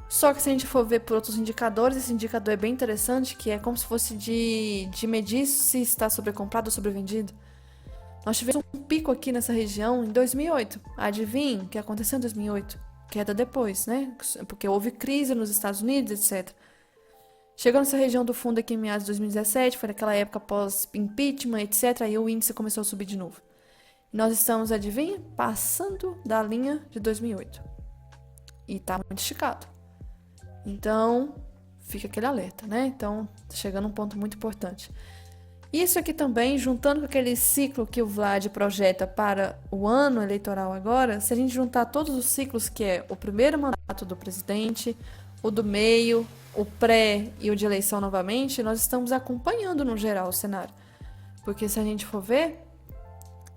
Só que se a gente for ver por outros indicadores, esse indicador é bem interessante, que é como se fosse de medir se está sobrecomprado ou sobrevendido. Nós tivemos um pico aqui nessa região em 2008. Adivinha o que aconteceu em 2008? Queda depois, né? Porque houve crise nos Estados Unidos, etc. Chegou nessa região do fundo aqui em meados de 2017, foi naquela época pós-impeachment, etc. Aí o índice começou a subir de novo. Nós estamos, adivinha, passando da linha de 2008. E tá muito esticado. Então, fica aquele alerta, né? Então, tá chegando um ponto muito importante. Isso aqui também, juntando com aquele ciclo que o Vlad projeta para o ano eleitoral agora, se a gente juntar todos os ciclos, que é o primeiro mandato do presidente, o do meio, o pré e o de eleição novamente, nós estamos acompanhando no geral o cenário. Porque se a gente for ver,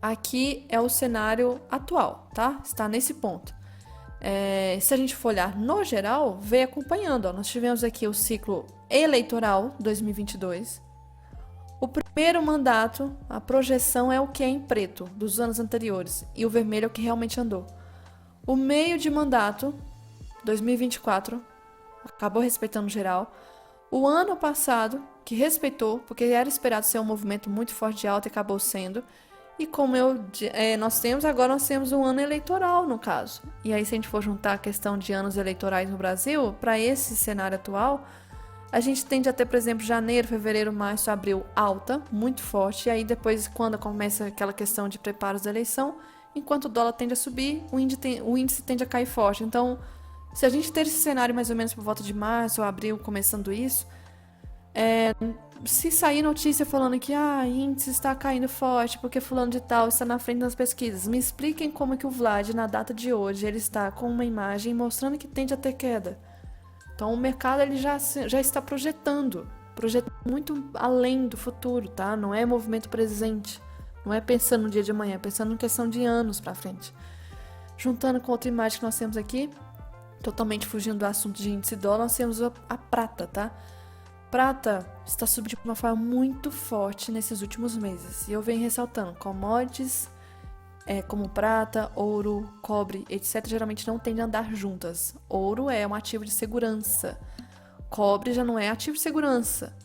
aqui é o cenário atual, tá? Está nesse ponto. Se a gente for olhar no geral, vem acompanhando. Ó. Nós tivemos aqui o ciclo eleitoral 2022. O primeiro mandato, a projeção é o que é em preto, dos anos anteriores. E o vermelho é o que realmente andou. O meio de mandato, 2024, acabou respeitando geral. O ano passado, que respeitou, porque era esperado ser um movimento muito forte de alta e acabou sendo. E como nós temos um ano eleitoral, no caso. E aí, se a gente for juntar a questão de anos eleitorais no Brasil, para esse cenário atual, a gente tende a ter, por exemplo, janeiro, fevereiro, março, abril, alta, muito forte. E aí, depois, quando começa aquela questão de preparos da eleição, enquanto o dólar tende a subir, o índice tende a cair forte. Então, se a gente ter esse cenário mais ou menos por volta de março ou abril, começando isso, se sair notícia falando que índice está caindo forte porque fulano de tal está na frente das pesquisas, me expliquem como que o Vlad, na data de hoje, ele está com uma imagem mostrando que tende a ter queda. Então o mercado ele já está projetando muito além do futuro, tá? Não é movimento presente, não é pensando no dia de amanhã, é pensando em questão de anos para frente. Juntando com outra imagem que nós temos aqui, totalmente fugindo do assunto de índice dólar, nós temos a prata, tá? Prata está subindo de uma forma muito forte nesses últimos meses. E eu venho ressaltando, commodities como prata, ouro, cobre, etc., geralmente não tendem a andar juntas. Ouro é um ativo de segurança. Cobre já não é ativo de segurança.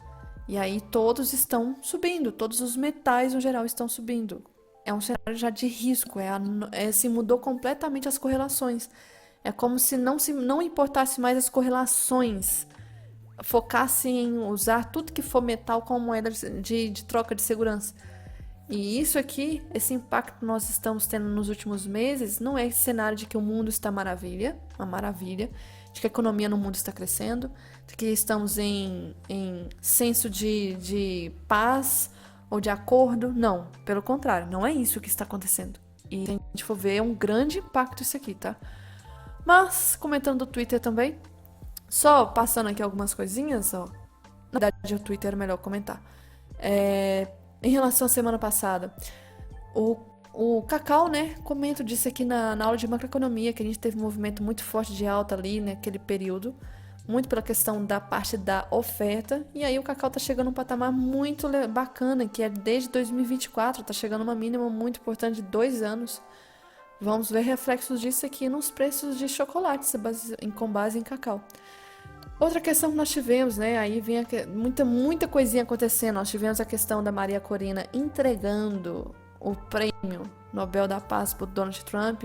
E aí todos estão subindo, todos os metais no geral estão subindo. É um cenário já de risco, se mudou completamente as correlações. É como se não importasse mais as correlações, focasse em usar tudo que for metal como moeda de troca de segurança. E isso aqui, esse impacto que nós estamos tendo nos últimos meses, não é esse cenário de que o mundo está uma maravilha, de que a economia no mundo está crescendo, de que estamos em senso de paz ou de acordo. Não, pelo contrário, não é isso que está acontecendo. E se a gente for ver, é um grande impacto isso aqui, tá? Mas, comentando do Twitter também, só passando aqui algumas coisinhas, ó. Na verdade, o Twitter é melhor comentar. Em relação à semana passada, o Cacau, né, comento disso aqui na aula de macroeconomia, que a gente teve um movimento muito forte de alta ali naquele período, muito pela questão da parte da oferta, e aí o Cacau tá chegando num patamar muito bacana, que é desde 2024, tá chegando uma mínima muito importante de 2 anos. Vamos ver reflexos disso aqui nos preços de chocolates com base em cacau. Outra questão que nós tivemos, né? Aí vem muita coisinha acontecendo. Nós tivemos a questão da Maria Corina entregando o prêmio Nobel da Paz para o Donald Trump,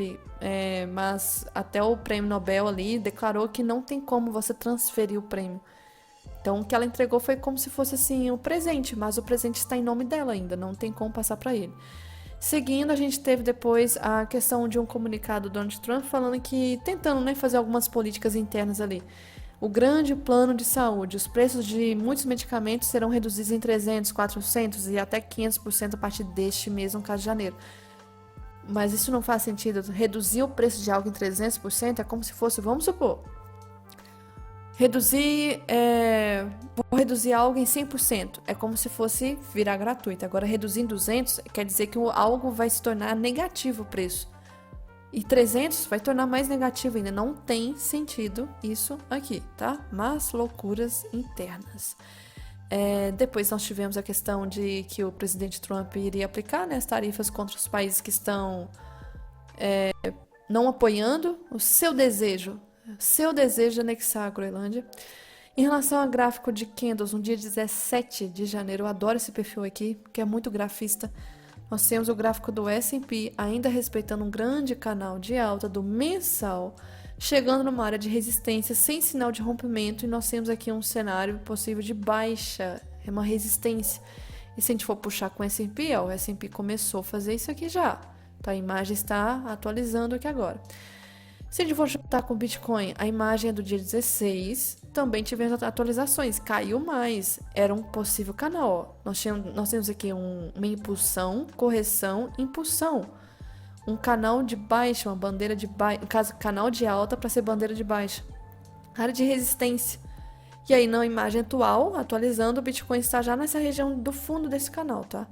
mas até o prêmio Nobel ali declarou que não tem como você transferir o prêmio. Então o que ela entregou foi como se fosse assim um presente, mas o presente está em nome dela ainda, não tem como passar para ele. Seguindo, a gente teve depois a questão de um comunicado do Donald Trump falando que, tentando, né, fazer algumas políticas internas ali. O grande plano de saúde, os preços de muitos medicamentos serão reduzidos em 300, 400 e até 500% a partir deste mês, no caso de janeiro. Mas isso não faz sentido. Reduzir o preço de algo em 300% é como se fosse, vamos supor, vou reduzir algo em 100%. É como se fosse virar gratuito. Agora, reduzir em 200 quer dizer que algo vai se tornar negativo o preço. E 300 vai tornar mais negativo ainda. Não tem sentido isso aqui, tá? Mas loucuras internas. Depois nós tivemos a questão de que o presidente Trump iria aplicar, né, as tarifas contra os países que estão não apoiando o seu desejo de anexar a Groenlândia. Em relação ao gráfico de candles, no dia 17 de janeiro, eu adoro esse perfil aqui, que é muito grafista. Nós temos o gráfico do S&P ainda respeitando um grande canal de alta do mensal, chegando numa área de resistência sem sinal de rompimento, e nós temos aqui um cenário possível de baixa, uma resistência. E se a gente for puxar com o S&P, o S&P começou a fazer isso aqui já. Então, a imagem está atualizando aqui agora. Se a gente for juntar com o Bitcoin, a imagem é do dia 16, também tivemos atualizações, caiu mais, era um possível canal. Ó. Nós temos aqui uma impulsão, correção, impulsão. Um canal de baixa, uma bandeira de baixa, no caso, canal de alta para ser bandeira de baixa. Área de resistência. E aí, na imagem atual, atualizando, o Bitcoin está já nessa região do fundo desse canal, tá?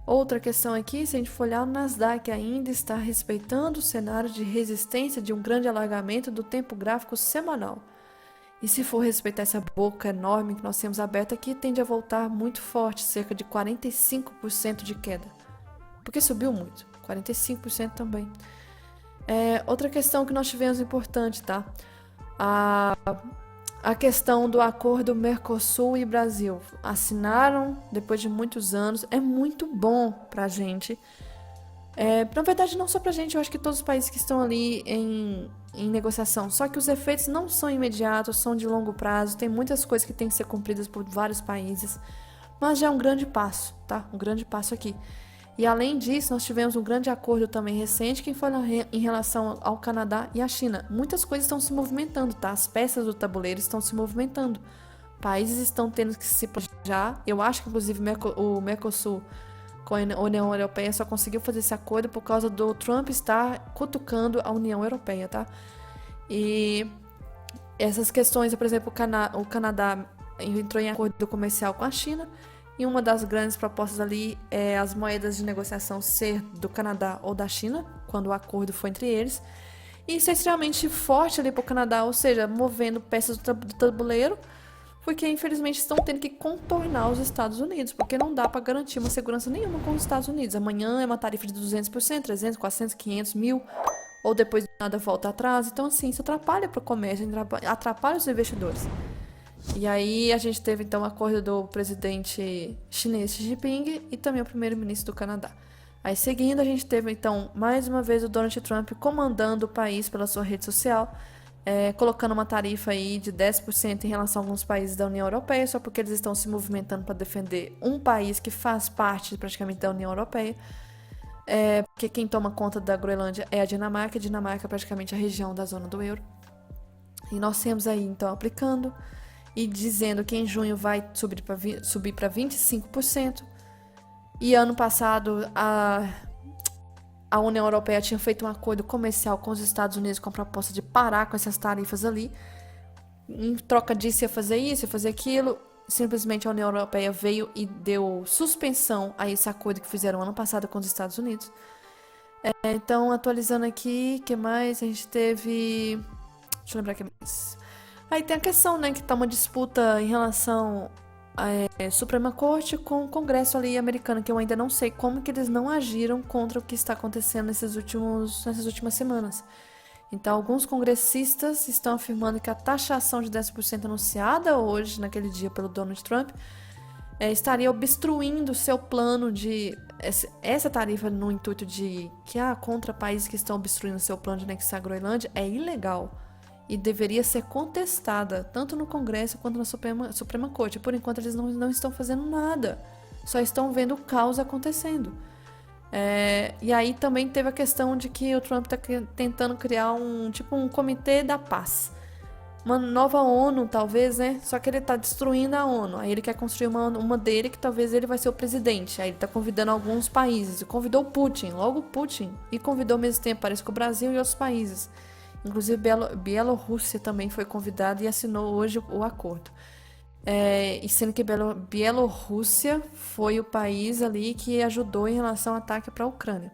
Outra questão aqui, se a gente for olhar, o Nasdaq ainda está respeitando o cenário de resistência de um grande alargamento do tempo gráfico semanal. E se for respeitar essa boca enorme que nós temos aberta aqui, tende a voltar muito forte, cerca de 45% de queda. Porque subiu muito, 45% também. Outra questão que nós tivemos importante, tá? A questão do acordo Mercosul e Brasil. Assinaram depois de muitos anos. É muito bom pra gente. Na verdade, não só pra gente. Eu acho que todos os países que estão ali em negociação. Só que os efeitos não são imediatos, são de longo prazo. Tem muitas coisas que têm que ser cumpridas por vários países. Mas já é um grande passo, tá? Um grande passo aqui. E além disso, nós tivemos um grande acordo também recente que foi em relação ao Canadá e à China. Muitas coisas estão se movimentando, tá? As peças do tabuleiro estão se movimentando. Países estão tendo que se planejar. Eu acho que, inclusive, o Mercosul com a União Europeia só conseguiu fazer esse acordo por causa do Trump estar cutucando a União Europeia, tá? E essas questões, por exemplo, o Canadá entrou em acordo comercial com a China. E uma das grandes propostas ali é as moedas de negociação ser do Canadá ou da China, quando o acordo foi entre eles. E isso é extremamente forte ali para o Canadá, ou seja, movendo peças do tabuleiro, porque infelizmente estão tendo que contornar os Estados Unidos, porque não dá para garantir uma segurança nenhuma com os Estados Unidos. Amanhã é uma tarifa de 200%, 300, 400, 500, 1000, ou depois de nada volta atrás. Então, assim, isso atrapalha para o comércio, atrapalha os investidores. E aí a gente teve então o acordo do presidente chinês Xi Jinping e também o primeiro-ministro do Canadá. Aí seguindo a gente teve então mais uma vez o Donald Trump comandando o país pela sua rede social, colocando uma tarifa aí de 10% em relação a alguns países da União Europeia, só porque eles estão se movimentando para defender um país que faz parte praticamente da União Europeia. Porque quem toma conta da Groenlândia é a Dinamarca é praticamente a região da zona do euro. E nós temos aí então aplicando e dizendo que em junho vai subir para 25%. E ano passado a União Europeia tinha feito um acordo comercial com os Estados Unidos com a proposta de parar com essas tarifas ali. Em troca disso ia fazer isso, ia fazer aquilo. Simplesmente a União Europeia veio e deu suspensão a esse acordo que fizeram ano passado com os Estados Unidos. Então, atualizando aqui, o que mais? A gente teve... Deixa eu lembrar o que mais. Aí tem a questão, né, que tá uma disputa em relação à Suprema Corte com o Congresso ali americano, que eu ainda não sei como que eles não agiram contra o que está acontecendo nessas últimas semanas. Então, alguns congressistas estão afirmando que a taxação de 10% anunciada hoje, naquele dia, pelo Donald Trump, estaria obstruindo seu plano de... Essa tarifa no intuito de que contra países que estão obstruindo seu plano de anexar a Groenlândia é ilegal e deveria ser contestada tanto no Congresso quanto na Suprema Corte. Por enquanto, eles não estão fazendo nada, só estão vendo o caos acontecendo. E aí também teve a questão de que o Trump está tentando criar um comitê da paz. Uma nova ONU, talvez, né? Só que ele está destruindo a ONU. Aí ele quer construir uma dele que talvez ele vai ser o presidente. Aí ele está convidando alguns países. E convidou o Putin, logo o Putin. E convidou ao mesmo tempo, parece que o Brasil e outros países. Inclusive Bielorrússia também foi convidada e assinou hoje o acordo. E sendo que Bielorrússia foi o país ali que ajudou em relação ao ataque para a Ucrânia.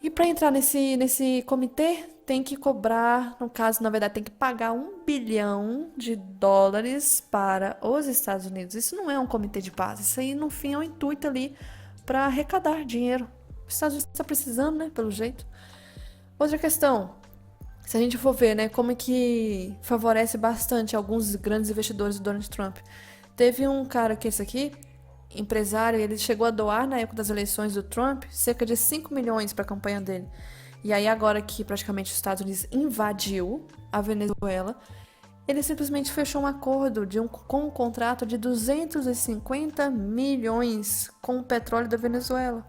E para entrar nesse comitê, tem que cobrar, no caso, na verdade, tem que pagar $1 bilhão para os Estados Unidos. Isso não é um comitê de paz, isso aí, no fim, é um intuito ali para arrecadar dinheiro. Os Estados Unidos está precisando, né, pelo jeito. Outra questão, se a gente for ver, né, como é que favorece bastante alguns grandes investidores do Donald Trump. Teve um cara que esse aqui, empresário, ele chegou a doar na época das eleições do Trump cerca de 5 milhões para a campanha dele. E aí agora que praticamente os Estados Unidos invadiu a Venezuela, ele simplesmente fechou um acordo com um contrato de 250 milhões com o petróleo da Venezuela,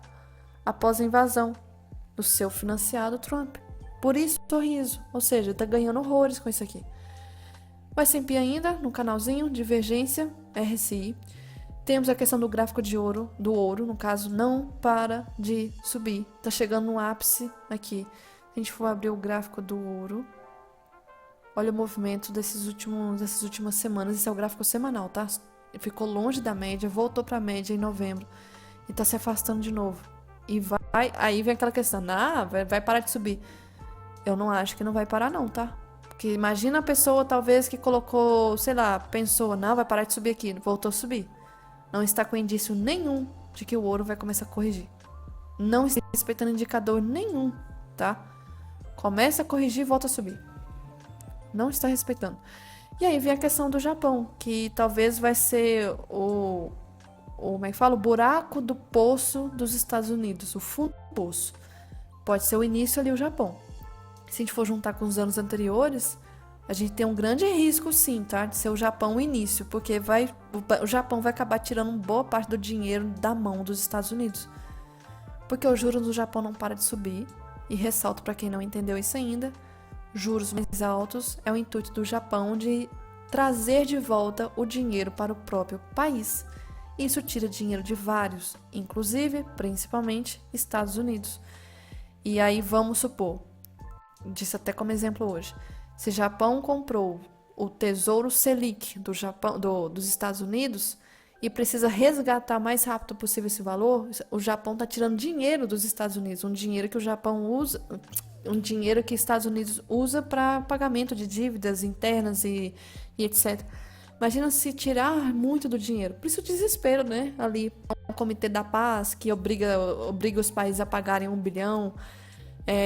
após a invasão do seu financiado Trump. Por isso, sorriso. Ou seja, tá ganhando horrores com isso aqui. Vai sempre ainda, no canalzinho, Divergência, RSI. Temos a questão do gráfico do ouro, no caso, não para de subir. Tá chegando no ápice aqui. Se a gente for abrir o gráfico do ouro, olha o movimento dessas últimas semanas. Esse é o gráfico semanal, tá? Ficou longe da média, voltou pra média em novembro. E tá se afastando de novo. E aí vem aquela questão, vai parar de subir. Eu não acho que não vai parar não, tá? Porque imagina a pessoa talvez que colocou, sei lá, pensou, não, vai parar de subir aqui, voltou a subir. Não está com indício nenhum de que o ouro vai começar a corrigir. Não está respeitando indicador nenhum, tá? Começa a corrigir e volta a subir. Não está respeitando. E aí vem a questão do Japão, que talvez vai ser como é que fala? O buraco do poço dos Estados Unidos, o fundo do poço. Pode ser o início ali, o Japão. Se a gente for juntar com os anos anteriores, a gente tem um grande risco, sim, tá? De ser o Japão o início, porque o Japão vai acabar tirando boa parte do dinheiro da mão dos Estados Unidos. Porque os juros do Japão não param de subir. E ressalto para quem não entendeu isso ainda, juros mais altos é o intuito do Japão de trazer de volta o dinheiro para o próprio país. Isso tira dinheiro de vários, inclusive, principalmente, Estados Unidos. E aí vamos supor, disse até como exemplo hoje, se o Japão comprou o Tesouro Selic do Japão, dos Estados Unidos e precisa resgatar o mais rápido possível esse valor, o Japão está tirando dinheiro dos Estados Unidos, um dinheiro que o Japão usa, um dinheiro que os Estados Unidos usa para pagamento de dívidas internas e etc. Imagina se tirar muito do dinheiro. Por isso o desespero, né? Ali, o Comitê da Paz, que obriga os países a pagarem 1 bilhão,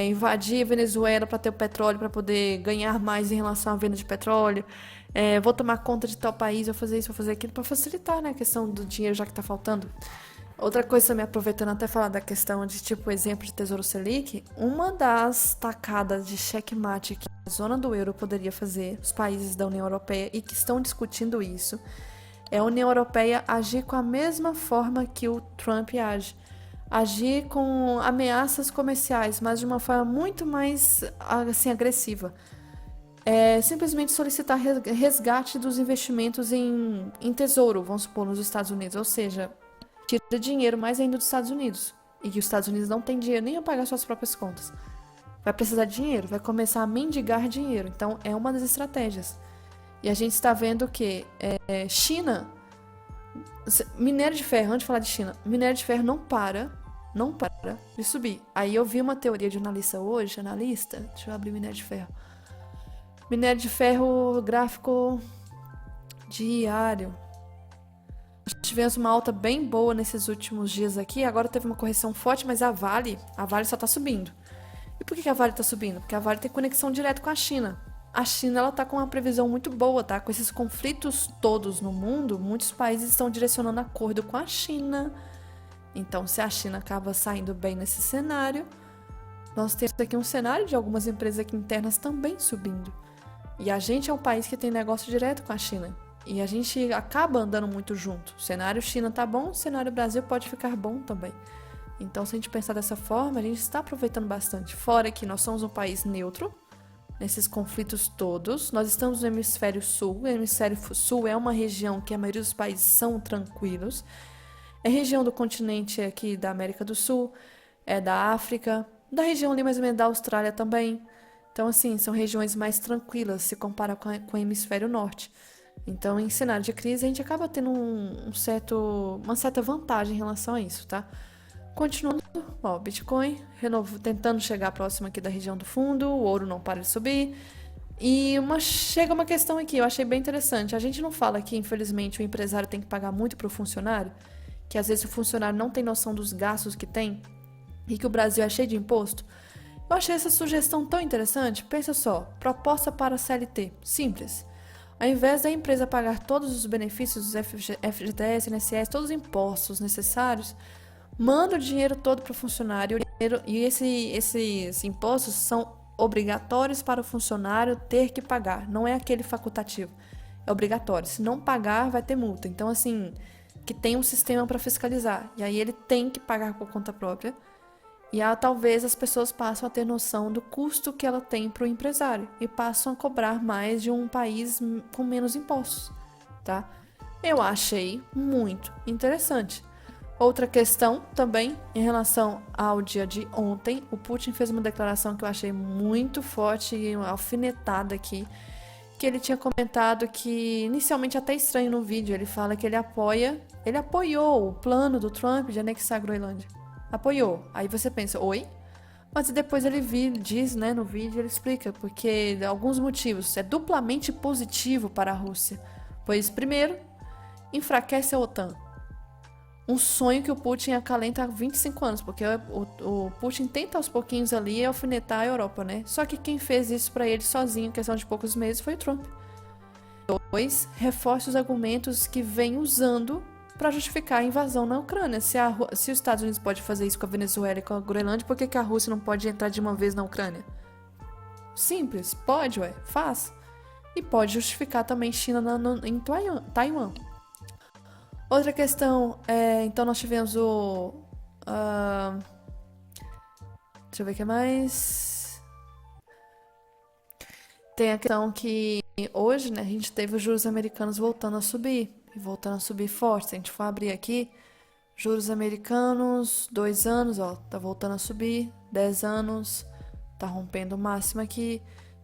invadir a Venezuela para ter o petróleo, para poder ganhar mais em relação à venda de petróleo. Vou tomar conta de tal país, vou fazer isso, vou fazer aquilo, para facilitar, né, a questão do dinheiro, já que está faltando. Outra coisa também, aproveitando até falar da questão de, tipo, exemplo de Tesouro Selic, uma das tacadas de checkmate que a zona do euro poderia fazer, os países da União Europeia, e que estão discutindo isso, é a União Europeia agir com a mesma forma que o Trump age. Agir com ameaças comerciais, mas de uma forma muito mais, assim, agressiva. Simplesmente solicitar resgate dos investimentos em tesouro, vamos supor, nos Estados Unidos. Ou seja, tira dinheiro mais ainda dos Estados Unidos. E que os Estados Unidos não tem dinheiro nem a pagar suas próprias contas. Vai precisar de dinheiro, vai começar a mendigar dinheiro. Então, é uma das estratégias. E a gente está vendo que China, minério de ferro, antes de falar de China, minério de ferro não para de subir. Aí eu vi uma teoria de analista, deixa eu abrir minério de ferro. Minério de ferro, gráfico diário. Tivemos uma alta bem boa nesses últimos dias aqui. Agora teve uma correção forte, mas a Vale só tá subindo. E por que a Vale tá subindo? Porque a Vale tem conexão direta com a China. A China, ela tá com uma previsão muito boa, tá? Com esses conflitos todos no mundo, muitos países estão direcionando acordo com a China. Então, se a China acaba saindo bem nesse cenário, nós temos aqui um cenário de algumas empresas aqui internas também subindo. E a gente é um país que tem negócio direto com a China. E a gente acaba andando muito junto. O cenário China tá bom, o cenário Brasil pode ficar bom também. Então, se a gente pensar dessa forma, a gente está aproveitando bastante. Fora que nós somos um país neutro, nesses conflitos todos. Nós estamos no hemisfério sul. O hemisfério sul é uma região que a maioria dos países são tranquilos. É região do continente aqui da América do Sul, é da África, da região ali mais ou menos da Austrália também. Então, assim, são regiões mais tranquilas se compara com o hemisfério norte. Então, em cenário de crise, a gente acaba tendo uma certa vantagem em relação a isso, tá? Continuando, ó, Bitcoin, tentando chegar próximo aqui da região do fundo, o ouro não para de subir. E chega uma questão aqui, eu achei bem interessante. A gente não fala que, infelizmente, o empresário tem que pagar muito para o funcionário, que às vezes o funcionário não tem noção dos gastos que tem, e que o Brasil é cheio de imposto. Eu achei essa sugestão tão interessante. Pensa só, proposta para a CLT, simples. Ao invés da empresa pagar todos os benefícios dos FGTS, INSS, todos os impostos necessários, manda o dinheiro todo para o funcionário. E esses impostos são obrigatórios para o funcionário ter que pagar. Não é aquele facultativo. É obrigatório. Se não pagar, vai ter multa. Então, assim, que tem um sistema para fiscalizar. E aí ele tem que pagar por conta própria. E talvez as pessoas passam a ter noção do custo que ela tem para o empresário e passam a cobrar mais de um país com menos impostos, tá? Eu achei muito interessante. Outra questão também, em relação ao dia de ontem, o Putin fez uma declaração que eu achei muito forte e alfinetada aqui, que ele tinha comentado que, inicialmente até estranho no vídeo, ele fala que ele apoiou o plano do Trump de anexar a Groenlândia. Apoiou. Aí você pensa, oi? Mas depois ele diz, né, no vídeo, ele explica, porque alguns motivos. É duplamente positivo para a Rússia. Pois, primeiro, enfraquece a OTAN. Um sonho que o Putin acalenta há 25 anos, porque o Putin tenta aos pouquinhos ali alfinetar a Europa, né? Só que quem fez isso para ele sozinho, em questão de poucos meses, foi o Trump. Dois, reforça os argumentos que vem usando para justificar a invasão na Ucrânia. Se os Estados Unidos pode fazer isso com a Venezuela e com a Groenlândia, por que a Rússia não pode entrar de uma vez na Ucrânia? Simples, pode, faz. E pode justificar também China em Taiwan. Outra questão, então nós tivemos deixa eu ver o que mais. Tem a questão que hoje, né, a gente teve os juros americanos voltando a subir. E voltando a subir forte. Se a gente for abrir aqui, juros americanos, 2 anos, ó, tá voltando a subir. 10 anos, tá rompendo o máximo aqui.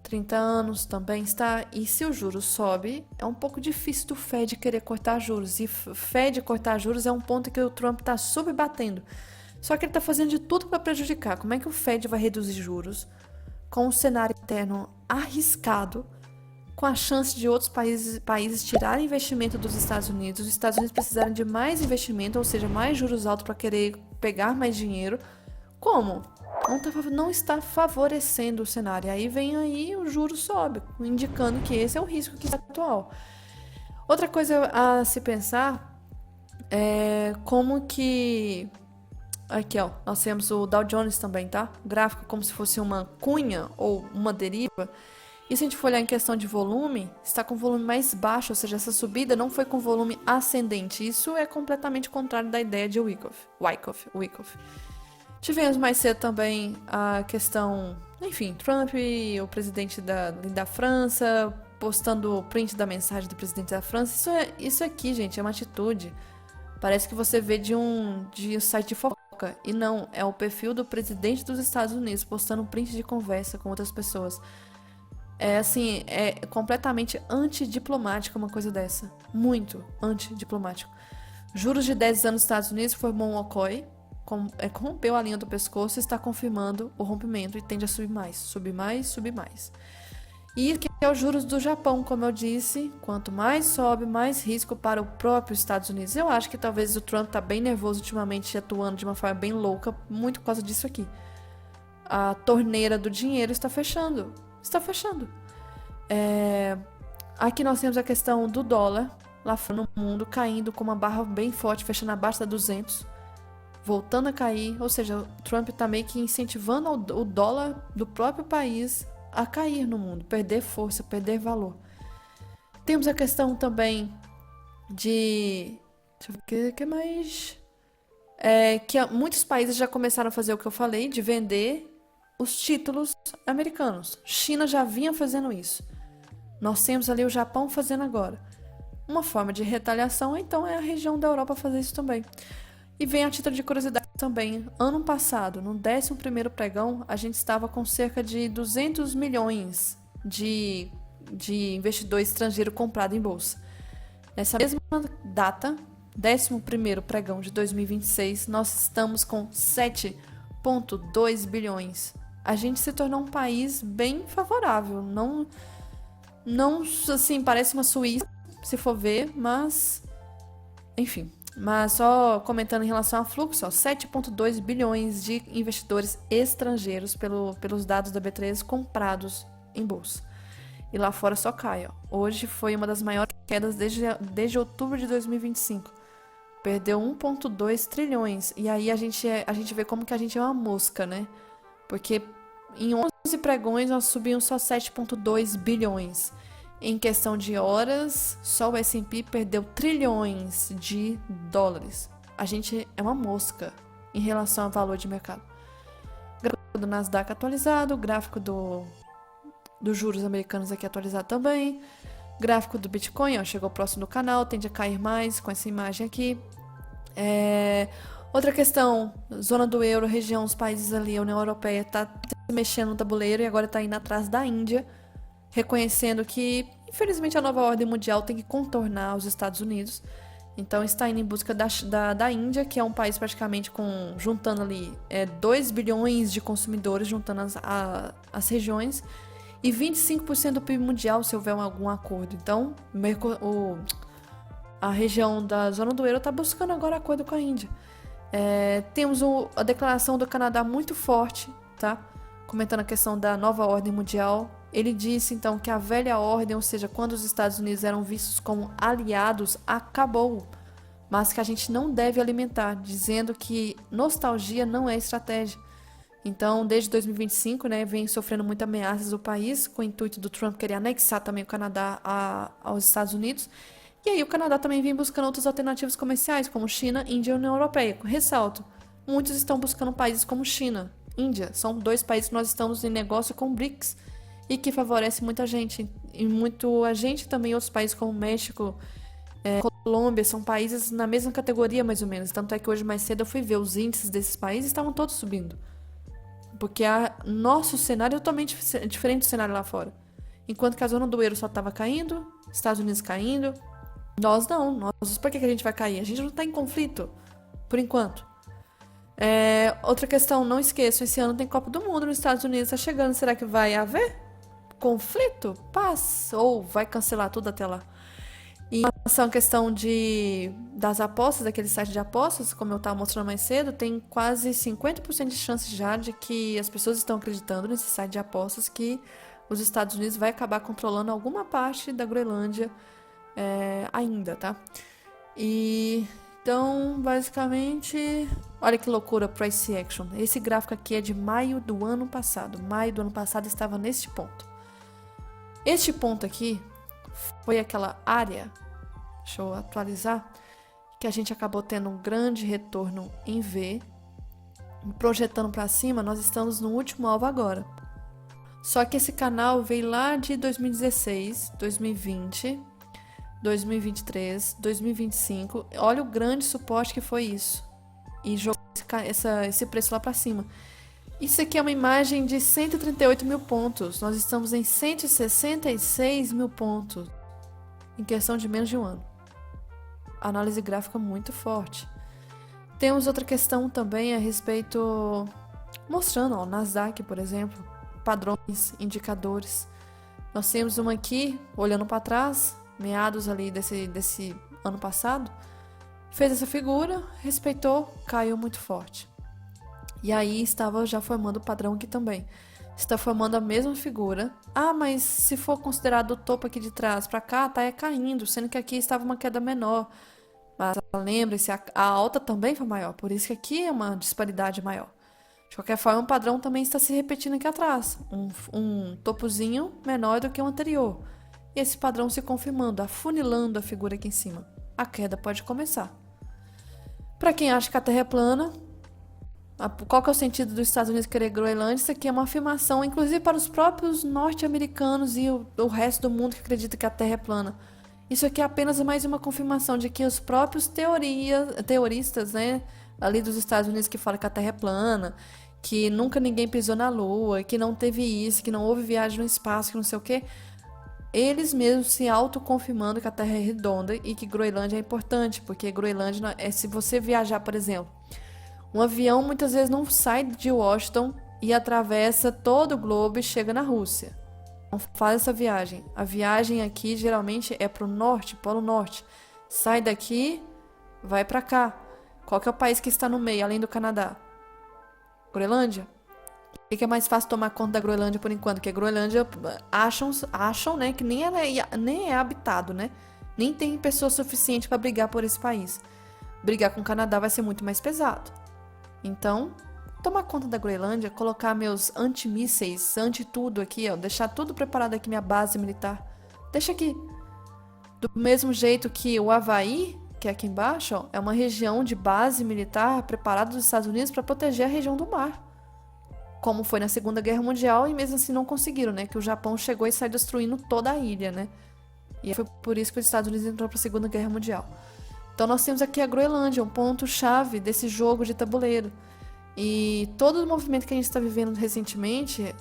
30 anos também está. E se o juros sobe, é um pouco difícil do Fed querer cortar juros. E Fed cortar juros é um ponto que o Trump está subbatendo. Só que ele está fazendo de tudo para prejudicar. Como é que o Fed vai reduzir juros com um cenário interno arriscado, com a chance de outros países tirarem investimento dos Estados Unidos, os Estados Unidos precisarem de mais investimento, ou seja, mais juros altos para querer pegar mais dinheiro? Como? Não está favorecendo o cenário. Aí vem aí o juro sobe, indicando que esse é o risco que está atual. Outra coisa a se pensar é como que... Aqui, ó, nós temos o Dow Jones também, tá? O gráfico como se fosse uma cunha ou uma deriva. E se a gente for olhar em questão de volume, está com volume mais baixo, ou seja, essa subida não foi com volume ascendente. Isso é completamente contrário da ideia de Wyckoff. Tivemos mais cedo também a questão, enfim, Trump, o presidente da França, postando o print da mensagem do presidente da França. Isso aqui, gente, é uma atitude. Parece que você vê de um site de fofoca. E não, é o perfil do presidente dos Estados Unidos postando um print de conversa com outras pessoas. É assim, é completamente antidiplomático uma coisa dessa. Muito antidiplomático. Juros de 10 anos nos Estados Unidos formou um OCOI, rompeu a linha do pescoço e está confirmando o rompimento e tende a subir mais. E que é os juros do Japão, como eu disse, quanto mais sobe, mais risco para o próprio Estados Unidos. Eu acho que talvez o Trump está bem nervoso ultimamente, atuando de uma forma bem louca, muito por causa disso aqui. A torneira do dinheiro está fechando. Aqui nós temos a questão do dólar, lá fora no mundo, caindo com uma barra bem forte, fechando abaixo da 200, voltando a cair. Ou seja, o Trump está meio que incentivando o dólar do próprio país a cair no mundo, perder força, perder valor. Temos a questão também de... Deixa eu ver o que mais... que muitos países já começaram a fazer o que eu falei, de vender os títulos americanos. China já vinha fazendo isso. Nós temos ali o Japão fazendo agora. Uma forma de retaliação, então, é a região da Europa fazer isso também. E vem a título de curiosidade também. Ano passado, no 11º pregão, a gente estava com cerca de 200 milhões de investidor estrangeiro comprado em bolsa. Nessa mesma data, 11º pregão de 2026, nós estamos com 7,2 bilhões. A gente se tornou um país bem favorável. Não assim, parece uma Suíça, se for ver, mas... Enfim... Mas só comentando em relação ao fluxo, 7,2 bilhões de investidores estrangeiros pelos dados da B3 comprados em bolsa. E lá fora só cai. Hoje foi uma das maiores quedas desde outubro de 2025. Perdeu 1,2 trilhões. E aí a gente vê como que a gente é uma mosca, né? Porque em 11 pregões nós subimos só 7,2 bilhões. Em questão de horas, só o S&P perdeu trilhões de dólares. A gente é uma mosca em relação ao valor de mercado. Gráfico do Nasdaq atualizado, gráfico dos juros americanos aqui atualizado também. Gráfico do Bitcoin, chegou próximo do canal, tende a cair mais com essa imagem aqui. Outra questão, zona do euro, região, os países ali, a União Europeia está se mexendo no tabuleiro e agora está indo atrás da Índia, reconhecendo que, infelizmente, a nova ordem mundial tem que contornar os Estados Unidos. Então, está indo em busca da Índia, que é um país praticamente juntando ali 2 bilhões de consumidores, juntando as regiões, e 25% do PIB mundial, se houver algum acordo. Então, a região da zona do euro está buscando agora acordo com a Índia. Temos a declaração do Canadá muito forte, tá? Comentando a questão da nova ordem mundial. Ele disse, então, que a velha ordem, ou seja, quando os Estados Unidos eram vistos como aliados, acabou, mas que a gente não deve alimentar, dizendo que nostalgia não é estratégia. Então, desde 2025, né, vem sofrendo muitas ameaças do país, com o intuito do Trump querer anexar também o Canadá aos Estados Unidos. E aí o Canadá também vem buscando outras alternativas comerciais, como China, Índia e União Europeia. Ressalto, muitos estão buscando países como China, Índia. São 2 países que nós estamos em negócio com o BRICS, e que favorece muita gente, e muito a gente também, outros países como México, Colômbia, são países na mesma categoria mais ou menos, tanto é que hoje mais cedo eu fui ver os índices desses países, estavam todos subindo, Porque nosso cenário é totalmente diferente do cenário lá fora. Enquanto que a zona do euro só estava caindo, Estados Unidos caindo, nós não. Por que a gente vai cair? A gente não está em conflito, por enquanto. Outra questão, não esqueçam, esse ano tem Copa do Mundo nos Estados Unidos, está chegando, será que vai haver conflito? Paz? Ou vai cancelar tudo até lá? E em relação à questão das apostas, daquele site de apostas, como eu estava mostrando mais cedo, tem quase 50% de chance já de que as pessoas estão acreditando nesse site de apostas que os Estados Unidos vai acabar controlando alguma parte da Groenlândia ainda, tá? E então, basicamente, olha que loucura, price action. Esse gráfico aqui é de maio do ano passado. Maio do ano passado estava neste ponto. Este ponto aqui foi aquela área, deixa eu atualizar, que a gente acabou tendo um grande retorno em V. Projetando para cima, nós estamos no último alvo agora. Só que esse canal veio lá de 2016, 2020, 2023, 2025. Olha o grande suporte que foi isso. E jogou esse preço lá para cima. Isso aqui é uma imagem de 138 mil pontos. Nós estamos em 166 mil pontos. Em questão de menos de um ano. Análise gráfica muito forte. Temos outra questão também a respeito... Mostrando, ó, Nasdaq, por exemplo. Padrões, indicadores. Nós temos uma aqui, olhando para trás, meados ali desse ano passado. Fez essa figura, respeitou, caiu muito forte. E aí estava já formando o padrão aqui também. Está formando a mesma figura. Ah, mas se for considerado o topo aqui de trás para cá, tá caindo, sendo que aqui estava uma queda menor. Mas lembre-se, a alta também foi maior, por isso que aqui é uma disparidade maior. De qualquer forma, o padrão também está se repetindo aqui atrás. Um topozinho menor do que o anterior. E esse padrão se confirmando, afunilando a figura aqui em cima. A queda pode começar. Para quem acha que a Terra é plana, qual que é o sentido dos Estados Unidos querer Groenlândia? Isso aqui é uma afirmação, inclusive para os próprios norte-americanos e o resto do mundo que acredita que a Terra é plana. Isso aqui é apenas mais uma confirmação de que os próprios teoristas, né, ali dos Estados Unidos que falam que a Terra é plana, que nunca ninguém pisou na Lua, que não teve isso, que não houve viagem no espaço, que não sei o quê, eles mesmos se autoconfirmando que a Terra é redonda e que Groenlândia é importante, porque Groenlândia, se você viajar, por exemplo, um avião muitas vezes não sai de Washington e atravessa todo o globo e chega na Rússia. Não faz essa viagem. A viagem aqui geralmente é para o norte, Polo Norte. Sai daqui, vai para cá. Qual que é o país que está no meio, além do Canadá? Groenlândia? O que é mais fácil tomar conta da Groenlândia por enquanto? Porque a Groenlândia acham, né, que nem é habitado, né? Nem tem pessoa suficiente para brigar por esse país. Brigar com o Canadá vai ser muito mais pesado. Então, tomar conta da Groenlândia, colocar meus antimísseis, anti-tudo aqui, ó, deixar tudo preparado aqui, minha base militar. Deixa aqui. Do mesmo jeito que o Havaí, que é aqui embaixo, ó, é uma região de base militar preparada dos Estados Unidos para proteger a região do mar. Como foi na Segunda Guerra Mundial e mesmo assim não conseguiram, né? Que o Japão chegou e saiu destruindo toda a ilha, né? E foi por isso que os Estados Unidos entrou para a Segunda Guerra Mundial. Então nós temos aqui a Groenlândia, um ponto-chave desse jogo de tabuleiro. E todo o movimento que a gente está vivendo recentemente,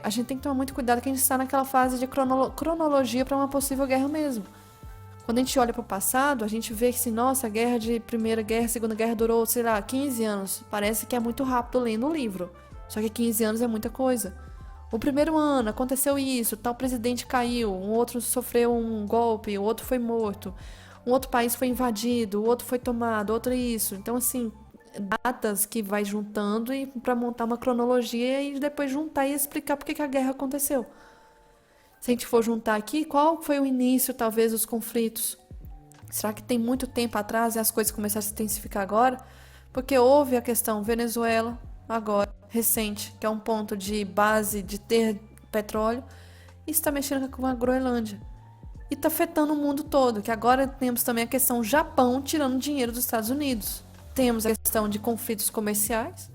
a gente tem que tomar muito cuidado que a gente está naquela fase de cronologia para uma possível guerra mesmo. Quando a gente olha para o passado, a gente vê que, nossa, a guerra de Primeira Guerra, Segunda Guerra durou, sei lá, 15 anos. Parece que é muito rápido lendo o livro. Só que 15 anos é muita coisa. O primeiro ano aconteceu isso, tal presidente caiu, um outro sofreu um golpe, o outro foi morto, um outro país foi invadido, o outro foi tomado, outro isso. Então, assim, datas que vai juntando e para montar uma cronologia e depois juntar e explicar por que a guerra aconteceu. Se a gente for juntar aqui, qual foi o início, talvez, dos conflitos? Será que tem muito tempo atrás e as coisas começaram a se intensificar agora? Porque houve a questão Venezuela, agora, recente, que é um ponto de base de ter petróleo, e está mexendo com a Groenlândia. E está afetando o mundo todo, que agora temos também a questão Japão tirando dinheiro dos Estados Unidos. Temos a questão de conflitos comerciais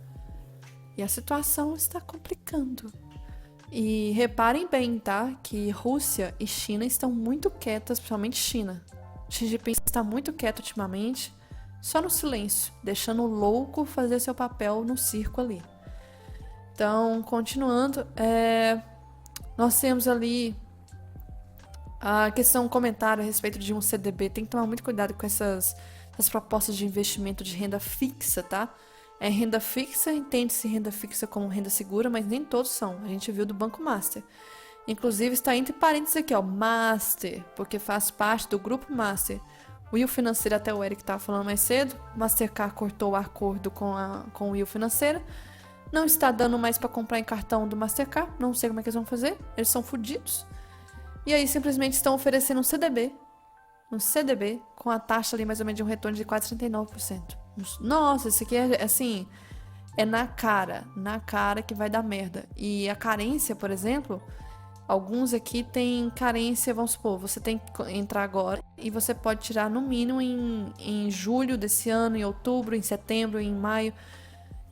e a situação está complicando. E reparem bem, tá? Que Rússia e China estão muito quietas, principalmente China. Xi Jinping está muito quieto ultimamente, só no silêncio, deixando o louco fazer seu papel no circo ali. Então, continuando, nós temos ali a questão, um comentário a respeito de um CDB. Tem que tomar muito cuidado com essas propostas de investimento de renda fixa, tá? É renda fixa, entende-se renda fixa como renda segura, mas nem todos são. A gente viu do Banco Master. Inclusive está entre parênteses aqui, ó, Master, porque faz parte do grupo Master. O Will Financeiro, até o Eric estava falando mais cedo, Mastercard cortou o acordo com o Will Financeiro. Não está dando mais para comprar em cartão do Mastercard, não sei como é que eles vão fazer, eles são fodidos. E aí simplesmente estão oferecendo um CDB com a taxa ali mais ou menos de um retorno de quase 39%. Nossa, isso aqui é assim, é na cara que vai dar merda. E a carência, por exemplo, alguns aqui tem carência, vamos supor, você tem que entrar agora e você pode tirar no mínimo em julho desse ano, em outubro, em setembro, em maio.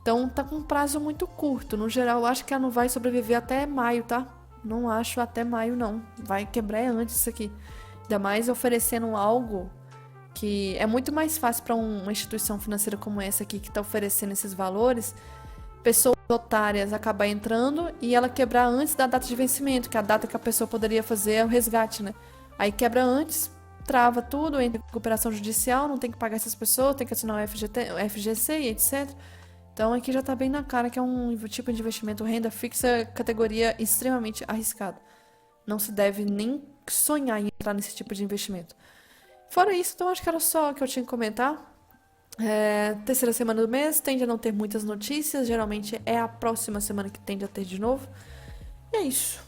Então tá com um prazo muito curto. No geral, eu acho que ela não vai sobreviver até maio, tá? Não acho até maio, não. Vai quebrar antes isso aqui. Ainda mais oferecendo algo que é muito mais fácil para uma instituição financeira como essa aqui, que está oferecendo esses valores, pessoas otárias acabar entrando e ela quebrar antes da data de vencimento, que é a data que a pessoa poderia fazer o resgate, né? Aí quebra antes, trava tudo, entra em recuperação judicial, não tem que pagar essas pessoas, tem que assinar o FGC e etc. Então aqui já está bem na cara que é um tipo de investimento renda fixa, categoria extremamente arriscada. Não se deve nem sonhar em entrar nesse tipo de investimento. Fora isso, então acho que era só o que eu tinha que comentar. Terceira semana do mês, tende a não ter muitas notícias, geralmente é a próxima semana que tende a ter de novo. E é isso.